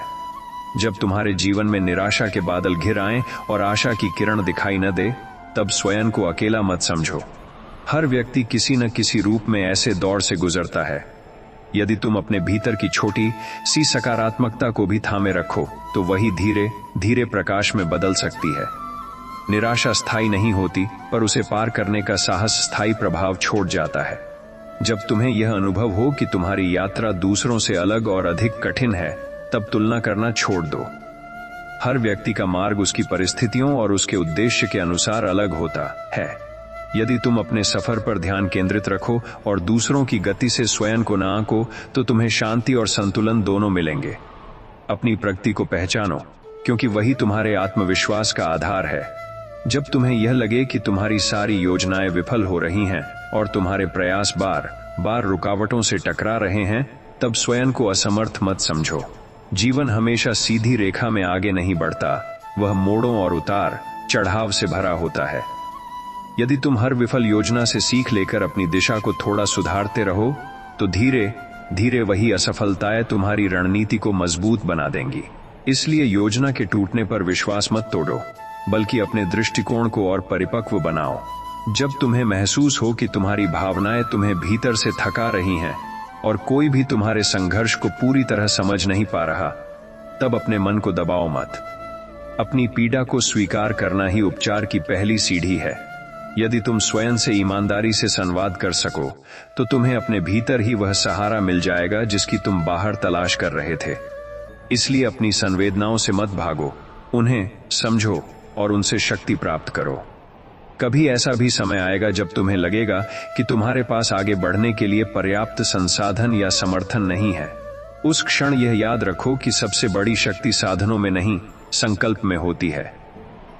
जब तुम्हारे जीवन में निराशा के बादल घिर आएं और आशा की किरण दिखाई न दे, तब स्वयं को अकेला मत समझो। हर व्यक्ति किसी न किसी रूप में ऐसे दौर से गुजरता है। यदि तुम अपने भीतर की छोटी सी सकारात्मकता को भी थामे रखो, तो वही धीरे धीरे प्रकाश में बदल सकती है। निराशा स्थायी नहीं होती, पर उसे पार करने का साहस स्थायी प्रभाव छोड़ जाता है। जब तुम्हें यह अनुभव हो कि तुम्हारी यात्रा दूसरों से अलग और अधिक कठिन है, तब तुलना करना छोड़ दो। हर व्यक्ति का मार्ग उसकी परिस्थितियों और उसके उद्देश्य के अनुसार अलग होता है। यदि तुम अपने सफर पर ध्यान केंद्रित रखो और दूसरों की गति से स्वयं को न आंको, तो तुम्हें शांति और संतुलन दोनों मिलेंगे। अपनी प्रगति को पहचानो, क्योंकि वही तुम्हारे आत्मविश्वास का आधार है। जब तुम्हें यह लगे कि तुम्हारी सारी योजनाएं विफल हो रही हैं और तुम्हारे प्रयास बार बार रुकावटों से टकरा रहे हैं, तब स्वयं को असमर्थ मत समझो। जीवन हमेशा सीधी रेखा में आगे नहीं बढ़ता, वह मोड़ों और उतार चढ़ाव से भरा होता है। यदि तुम हर विफल योजना से सीख लेकर अपनी दिशा को थोड़ा सुधारते रहो, तो धीरे धीरे वही असफलताएं तुम्हारी रणनीति को मजबूत बना देंगी। इसलिए योजना के टूटने पर विश्वास मत तोड़ो, बल्कि अपने दृष्टिकोण को और परिपक्व बनाओ। जब तुम्हें महसूस हो कि तुम्हारी भावनाएं तुम्हें भीतर से थका रही हैं और कोई भी तुम्हारे संघर्ष को पूरी तरह समझ नहीं पा रहा, तब अपने मन को दबाओ मत। अपनी पीड़ा को स्वीकार करना ही उपचार की पहली सीढ़ी है। यदि तुम स्वयं से ईमानदारी से संवाद कर सको, तो तुम्हें अपने भीतर ही वह सहारा मिल जाएगा जिसकी तुम बाहर तलाश कर रहे थे। इसलिए अपनी संवेदनाओं से मत भागो, उन्हें समझो और उनसे शक्ति प्राप्त करो। कभी ऐसा भी समय आएगा जब तुम्हें लगेगा कि तुम्हारे पास आगे बढ़ने के लिए पर्याप्त संसाधन या समर्थन नहीं है। उस क्षण यह याद रखो कि सबसे बड़ी शक्ति साधनों में नहीं, संकल्प में होती है।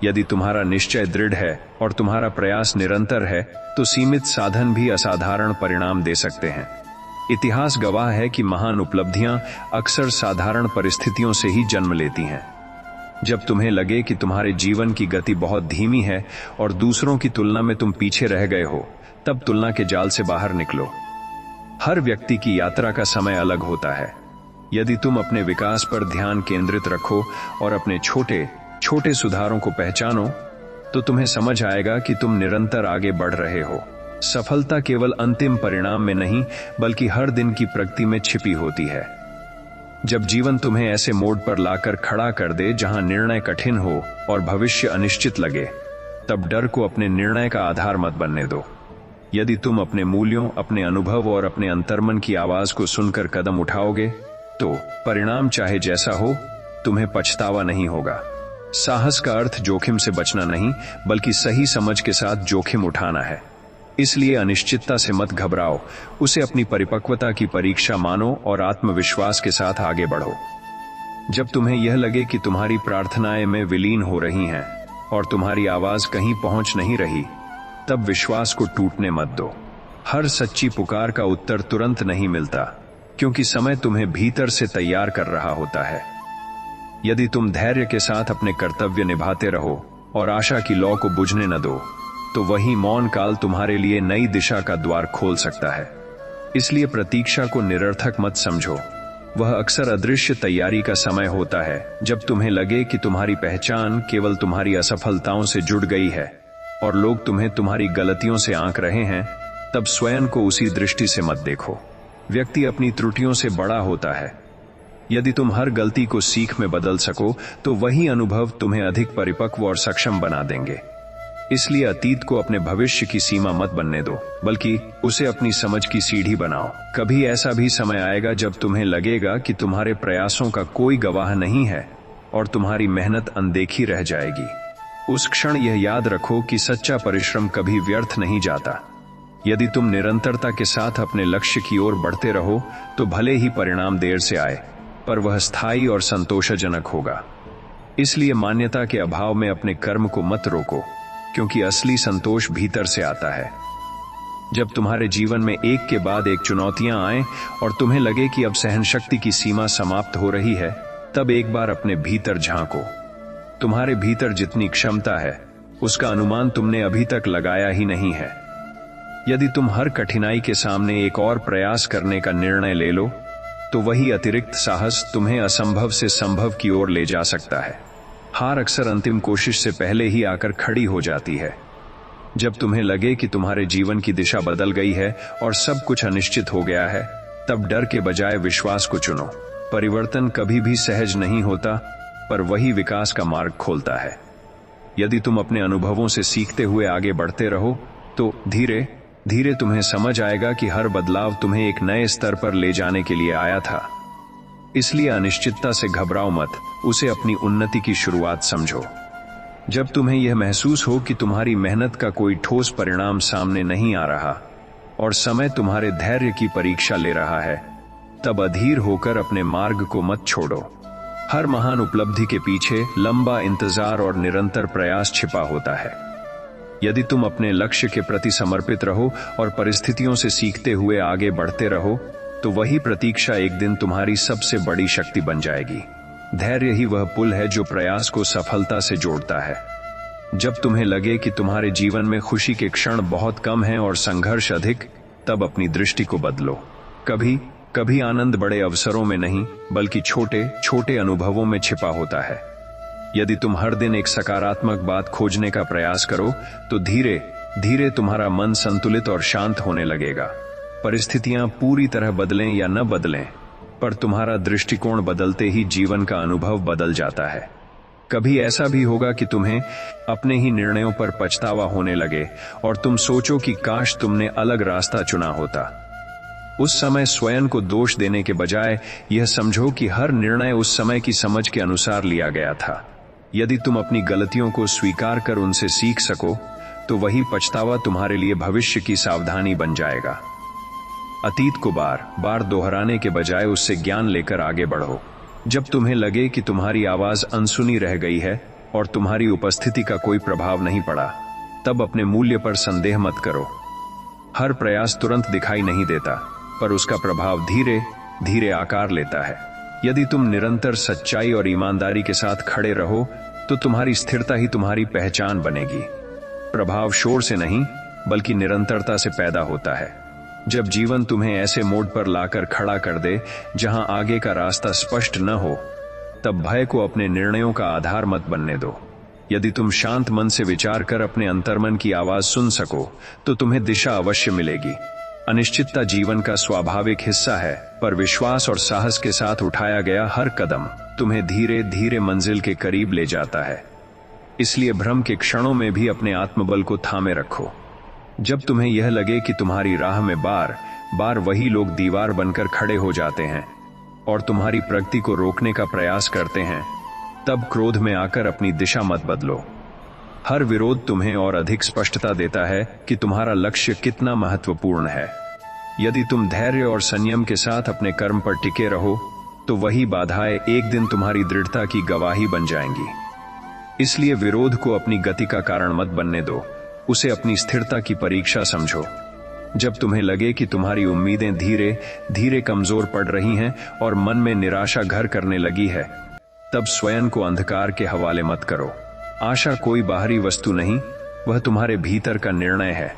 यदि तुम्हारा निश्चय दृढ़ है और तुम्हारा प्रयास निरंतर है, तो सीमित साधन भी असाधारण परिणाम दे सकते हैं। इतिहास गवाह है कि महान उपलब्धियां अक्सर साधारण परिस्थितियों से ही जन्म लेती हैं। जब तुम्हें लगे कि तुम्हारे जीवन की गति बहुत धीमी है और दूसरों की तुलना में तुम पीछे रह गए हो, तब तुलना के जाल से बाहर निकलो। हर व्यक्ति की यात्रा का समय अलग होता है। यदि तुम अपने विकास पर ध्यान केंद्रित रखो और अपने छोटे छोटे सुधारों को पहचानो, तो तुम्हें समझ आएगा कि तुम निरंतर आगे बढ़ रहे हो। सफलता केवल अंतिम परिणाम में नहीं, बल्कि हर दिन की प्रगति में छिपी होती है। जब जीवन तुम्हें ऐसे मोड़ पर लाकर खड़ा कर दे जहां निर्णय कठिन हो और भविष्य अनिश्चित लगे, तब डर को अपने निर्णय का आधार मत बनने दो। यदि तुम अपने मूल्यों, अपने अनुभव और अपने अंतर्मन की आवाज को सुनकर कदम उठाओगे, तो परिणाम चाहे जैसा हो, तुम्हें पछतावा नहीं होगा। साहस का अर्थ जोखिम से बचना नहीं, बल्कि सही समझ के साथ जोखिम उठाना है। इसलिए अनिश्चितता से मत घबराओ, उसे अपनी परिपक्वता की परीक्षा मानो और आत्मविश्वास के साथ आगे बढ़ो। जब तुम्हें यह लगे कि तुम्हारी प्रार्थनाएं में विलीन हो रही हैं और तुम्हारी आवाज कहीं पहुंच नहीं रही, तब विश्वास को टूटने मत दो। हर सच्ची पुकार का उत्तर तुरंत नहीं मिलता, क्योंकि समय तुम्हें भीतर से तैयार कर रहा होता है। यदि तुम धैर्य के साथ अपने कर्तव्य निभाते रहो और आशा की लौ को बुझने न दो, तो वही मौन काल तुम्हारे लिए नई दिशा का द्वार खोल सकता है। इसलिए प्रतीक्षा को निरर्थक मत समझो, वह अक्सर अदृश्य तैयारी का समय होता है। जब तुम्हें लगे कि तुम्हारी पहचान केवल तुम्हारी असफलताओं से जुड़ गई है और लोग तुम्हें तुम्हारी गलतियों से आंक रहे हैं, तब स्वयं को उसी दृष्टि से मत देखो। व्यक्ति अपनी त्रुटियों से बड़ा होता है। यदि तुम हर गलती को सीख में बदल सको, तो वही अनुभव तुम्हें अधिक परिपक्व और सक्षम बना देंगे। इसलिए अतीत को अपने भविष्य की सीमा मत बनने दो, बल्कि उसे अपनी समझ की सीढ़ी बनाओ। कभी ऐसा भी समय आएगा जब तुम्हें लगेगा कि तुम्हारे प्रयासों का कोई गवाह नहीं है और तुम्हारी मेहनत अनदेखी रह जाएगी। उस क्षण यह याद रखो कि सच्चा परिश्रम कभी व्यर्थ नहीं जाता। यदि तुम निरंतरता के साथ अपने लक्ष्य की ओर बढ़ते रहो, तो भले ही परिणाम देर से आए, पर वह स्थायी और संतोषजनक होगा। इसलिए मान्यता के अभाव में अपने कर्म को मत रोको, क्योंकि असली संतोष भीतर से आता है। जब तुम्हारे जीवन में एक के बाद एक चुनौतियां आएं और तुम्हें लगे कि अब सहन शक्ति की सीमा समाप्त हो रही है, तब एक बार अपने भीतर झांको। तुम्हारे भीतर जितनी क्षमता है, उसका अनुमान तुमने अभी तक लगाया ही नहीं है। यदि तुम हर कठिनाई के सामने एक और प्रयास करने का निर्णय ले लो, तो वही अतिरिक्त साहस तुम्हें असंभव से संभव की ओर ले जा सकता है। हार अक्सर अंतिम कोशिश से पहले ही आकर खड़ी हो जाती है। जब तुम्हें लगे कि तुम्हारे जीवन की दिशा बदल गई है और सब कुछ अनिश्चित हो गया है, तब डर के बजाय विश्वास को चुनो। परिवर्तन कभी भी सहज नहीं होता, पर वही विकास का मार्ग खोलता है। यदि तुम अपने अनुभवों से सीखते हुए आगे बढ़ते रहो, तो धीरे धीरे तुम्हें समझ आएगा कि हर बदलाव तुम्हें एक नए स्तर पर ले जाने के लिए आया था। इसलिए अनिश्चितता से घबराओ मत, उसे अपनी उन्नति की शुरुआत समझो। जब तुम्हें यह महसूस हो कि तुम्हारी मेहनत का कोई ठोस परिणाम सामने नहीं आ रहा और समय तुम्हारे धैर्य की परीक्षा ले रहा है, तब अधीर होकर अपने मार्ग को मत छोड़ो। हर महान उपलब्धि के पीछे लंबा इंतजार और निरंतर प्रयास छिपा होता है। यदि तुम अपने लक्ष्य के प्रति समर्पित रहो और परिस्थितियों से सीखते हुए आगे बढ़ते रहो, तो वही प्रतीक्षा एक दिन तुम्हारी सबसे बड़ी शक्ति बन जाएगी। धैर्य ही वह पुल है जो प्रयास को सफलता से जोड़ता है। जब तुम्हें लगे कि तुम्हारे जीवन में खुशी के क्षण बहुत कम हैं और संघर्ष अधिक, तब अपनी दृष्टि को बदलो। कभी कभी आनंद बड़े अवसरों में नहीं, बल्कि छोटे छोटे अनुभवों में छिपा होता है। यदि तुम हर दिन एक सकारात्मक बात खोजने का प्रयास करो, तो धीरे धीरे तुम्हारा मन संतुलित और शांत होने लगेगा। परिस्थितियां पूरी तरह बदलें या न बदलें, पर तुम्हारा दृष्टिकोण बदलते ही जीवन का अनुभव बदल जाता है। कभी ऐसा भी होगा कि तुम्हें अपने ही निर्णयों पर पछतावा होने लगे और तुम सोचो कि काश तुमने अलग रास्ता चुना होता। उस समय स्वयं को दोष देने के बजाय यह समझो कि हर निर्णय उस समय की समझ के अनुसार लिया गया था। यदि तुम अपनी गलतियों को स्वीकार कर उनसे सीख सको, तो वही पछतावा तुम्हारे लिए भविष्य की सावधानी बन जाएगा। अतीत को बार बार दोहराने के बजाय उससे ज्ञान लेकर आगे बढ़ो। जब तुम्हें लगे कि तुम्हारी आवाज अनसुनी रह गई है और तुम्हारी उपस्थिति का कोई प्रभाव नहीं पड़ा, तब अपने मूल्य पर संदेह मत करो। हर प्रयास तुरंत दिखाई नहीं देता, पर उसका प्रभाव धीरे धीरे आकार लेता है। यदि तुम निरंतर सच्चाई और ईमानदारी के साथ खड़े रहो, तो तुम्हारी स्थिरता ही तुम्हारी पहचान बनेगी। प्रभाव शोर से नहीं, बल्कि निरंतरता से पैदा होता है। जब जीवन तुम्हें ऐसे मोड़ पर लाकर खड़ा कर दे जहां आगे का रास्ता स्पष्ट न हो, तब भय को अपने निर्णयों का आधार मत बनने दो। यदि तुम शांत मन से विचार कर अपने अंतर्मन की आवाज सुन सको, तो तुम्हें दिशा अवश्य मिलेगी। अनिश्चितता जीवन का स्वाभाविक हिस्सा है, पर विश्वास और साहस के साथ उठाया गया हर कदम तुम्हें धीरे धीरे मंजिल के करीब ले जाता है। इसलिए भ्रम के क्षणों में भी अपने आत्मबल को थामे रखो। जब तुम्हें यह लगे कि तुम्हारी राह में बार बार वही लोग दीवार बनकर खड़े हो जाते हैं और तुम्हारी प्रगति को रोकने का प्रयास करते हैं, तब क्रोध में आकर अपनी दिशा मत बदलो। हर विरोध तुम्हें और अधिक स्पष्टता देता है कि तुम्हारा लक्ष्य कितना महत्वपूर्ण है। यदि तुम धैर्य और संयम के साथ अपने कर्म पर टिके रहो, तो वही बाधाएं एक दिन तुम्हारी दृढ़ता की गवाही बन जाएंगी। इसलिए विरोध को अपनी गति का कारण मत बनने दो, उसे अपनी स्थिरता की परीक्षा समझो। जब तुम्हें लगे कि तुम्हारी उम्मीदें धीरे धीरे कमजोर पड़ रही हैं और मन में निराशा घर करने लगी है, तब स्वयं को अंधकार के हवाले मत करो। आशा कोई बाहरी वस्तु नहीं, वह तुम्हारे भीतर का निर्णय है।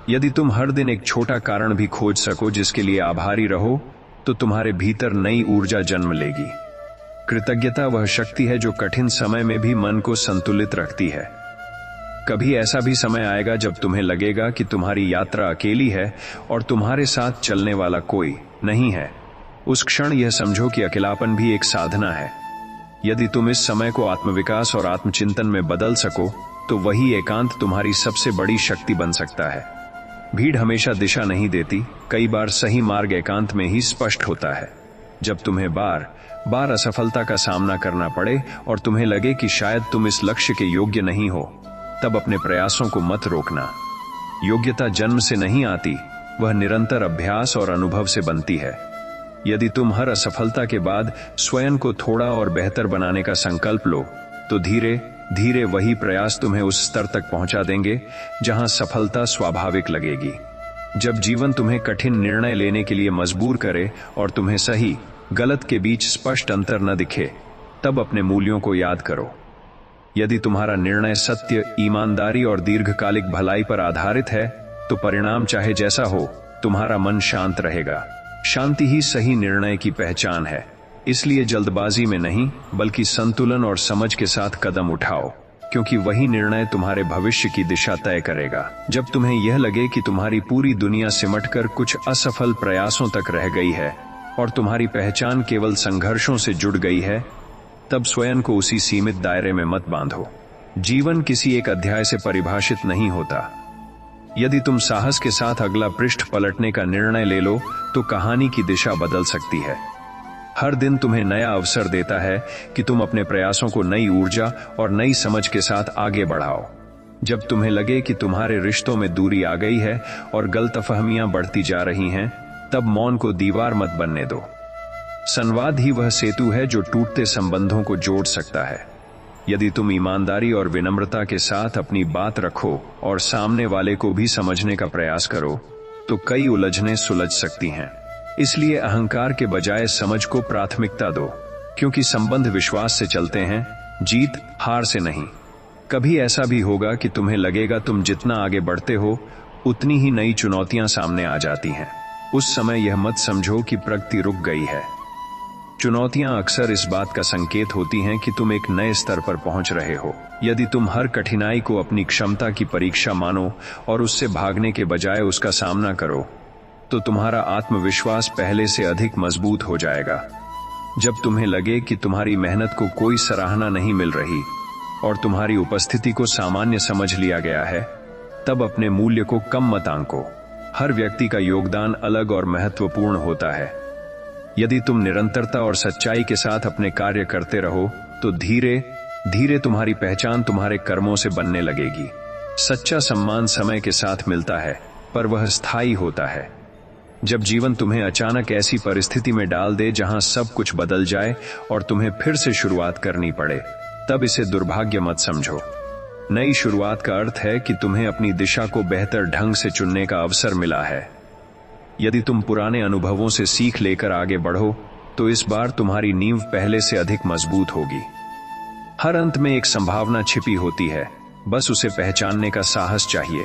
यदि तुम हर दिन एक छोटा कारण भी खोज सको जिसके लिए आभारी रहो, तो तुम्हारे भीतर नई ऊर्जा जन्म लेगी। कृतज्ञता वह शक्ति है जो कठिन समय में भी मन को संतुलित रखती है। कभी ऐसा भी समय आएगा जब तुम्हें लगेगा कि तुम्हारी यात्रा अकेली है और तुम्हारे साथ चलने वाला कोई नहीं है। उस क्षण यह समझो कि अकेलापन भी एक साधना है। यदि तुम इस समय को आत्मविकास और आत्मचिंतन में बदल सको, तो वही एकांत तुम्हारी सबसे बड़ी शक्ति बन सकता है। भीड़ हमेशा दिशा नहीं देती, कई बार सही मार्ग एकांत में ही स्पष्ट होता है। जब तुम्हें बार बार असफलता का सामना करना पड़े और तुम्हें लगे कि शायद तुम इस लक्ष्य के योग्य नहीं हो, तब अपने प्रयासों को मत रोकना। योग्यता जन्म से नहीं आती, वह निरंतर अभ्यास और अनुभव से बनती है। यदि तुम हर असफलता के बाद स्वयं को थोड़ा और बेहतर बनाने का संकल्प लो, तो धीरे धीरे वही प्रयास तुम्हें उस स्तर तक पहुंचा देंगे जहां सफलता स्वाभाविक लगेगी। जब जीवन तुम्हें कठिन निर्णय लेने के लिए मजबूर करे और तुम्हें सही गलत के बीच स्पष्ट अंतर न दिखे, तब अपने मूल्यों को याद करो। यदि तुम्हारा निर्णय सत्य, ईमानदारी और दीर्घकालिक भलाई पर आधारित है, तो परिणाम चाहे जैसा हो, तुम्हारा मन शांत रहेगा। शांति ही सही निर्णय की पहचान है। इसलिए जल्दबाजी में नहीं, बल्कि संतुलन और समझ के साथ कदम उठाओ, क्योंकि वही निर्णय तुम्हारे भविष्य की दिशा तय करेगा। जब तुम्हें यह लगे कि तुम्हारी पूरी दुनिया सिमटकर कुछ असफल प्रयासों तक रह गई है और तुम्हारी पहचान केवल संघर्षों से जुड़ गई है, तब स्वयं को उसी सीमित दायरे में मत बांधो। जीवन किसी एक अध्याय से परिभाषित नहीं होता। यदि तुम साहस के साथ अगला पृष्ठ पलटने का निर्णय ले लो, तो कहानी की दिशा बदल सकती है। हर दिन तुम्हें नया अवसर देता है कि तुम अपने प्रयासों को नई ऊर्जा और नई समझ के साथ आगे बढ़ाओ। जब तुम्हें लगे कि तुम्हारे रिश्तों में दूरी आ गई है और गलतफहमियां बढ़ती जा रही हैं, तब मौन को दीवार मत बनने दो। संवाद ही वह सेतु है जो टूटते संबंधों को जोड़ सकता है। यदि तुम ईमानदारी और विनम्रता के साथ अपनी बात रखो और सामने वाले को भी समझने का प्रयास करो, तो कई उलझनें सुलझ सकती हैं। इसलिए अहंकार के बजाय समझ को प्राथमिकता दो, क्योंकि संबंध विश्वास से चलते हैं, जीत हार से नहीं। कभी ऐसा भी होगा कि तुम्हें लगेगा तुम जितना आगे बढ़ते हो, उतनी ही नई चुनौतियां सामने आ जाती हैं। उस समय यह मत समझो कि प्रगति रुक गई है। चुनौतियां अक्सर इस बात का संकेत होती हैं कि तुम एक नए स्तर पर पहुंच रहे हो। यदि तुम हर कठिनाई को अपनी क्षमता की परीक्षा मानो और उससे भागने के बजाय उसका सामना करो, तो तुम्हारा आत्मविश्वास पहले से अधिक मजबूत हो जाएगा। जब तुम्हें लगे कि तुम्हारी मेहनत को कोई सराहना नहीं मिल रही और तुम्हारी उपस्थिति को सामान्य समझ लिया गया है, तब अपने मूल्य को कम मत आंको। हर व्यक्ति का योगदान अलग और महत्वपूर्ण होता है। यदि तुम निरंतरता और सच्चाई के साथ अपने कार्य करते रहो, तो धीरे धीरे तुम्हारी पहचान तुम्हारे कर्मों से बनने लगेगी। सच्चा सम्मान समय के साथ मिलता है, पर वह स्थायी होता है। जब जीवन तुम्हें अचानक ऐसी परिस्थिति में डाल दे जहां सब कुछ बदल जाए और तुम्हें फिर से शुरुआत करनी पड़े, तब इसे दुर्भाग्य मत समझो। नई शुरुआत का अर्थ है कि तुम्हें अपनी दिशा को बेहतर ढंग से चुनने का अवसर मिला है। यदि तुम पुराने अनुभवों से सीख लेकर आगे बढ़ो, तो इस बार तुम्हारी नींव पहले से अधिक मजबूत होगी। हर अंत में एक संभावना छिपी होती है, बस उसे पहचानने का साहस चाहिए।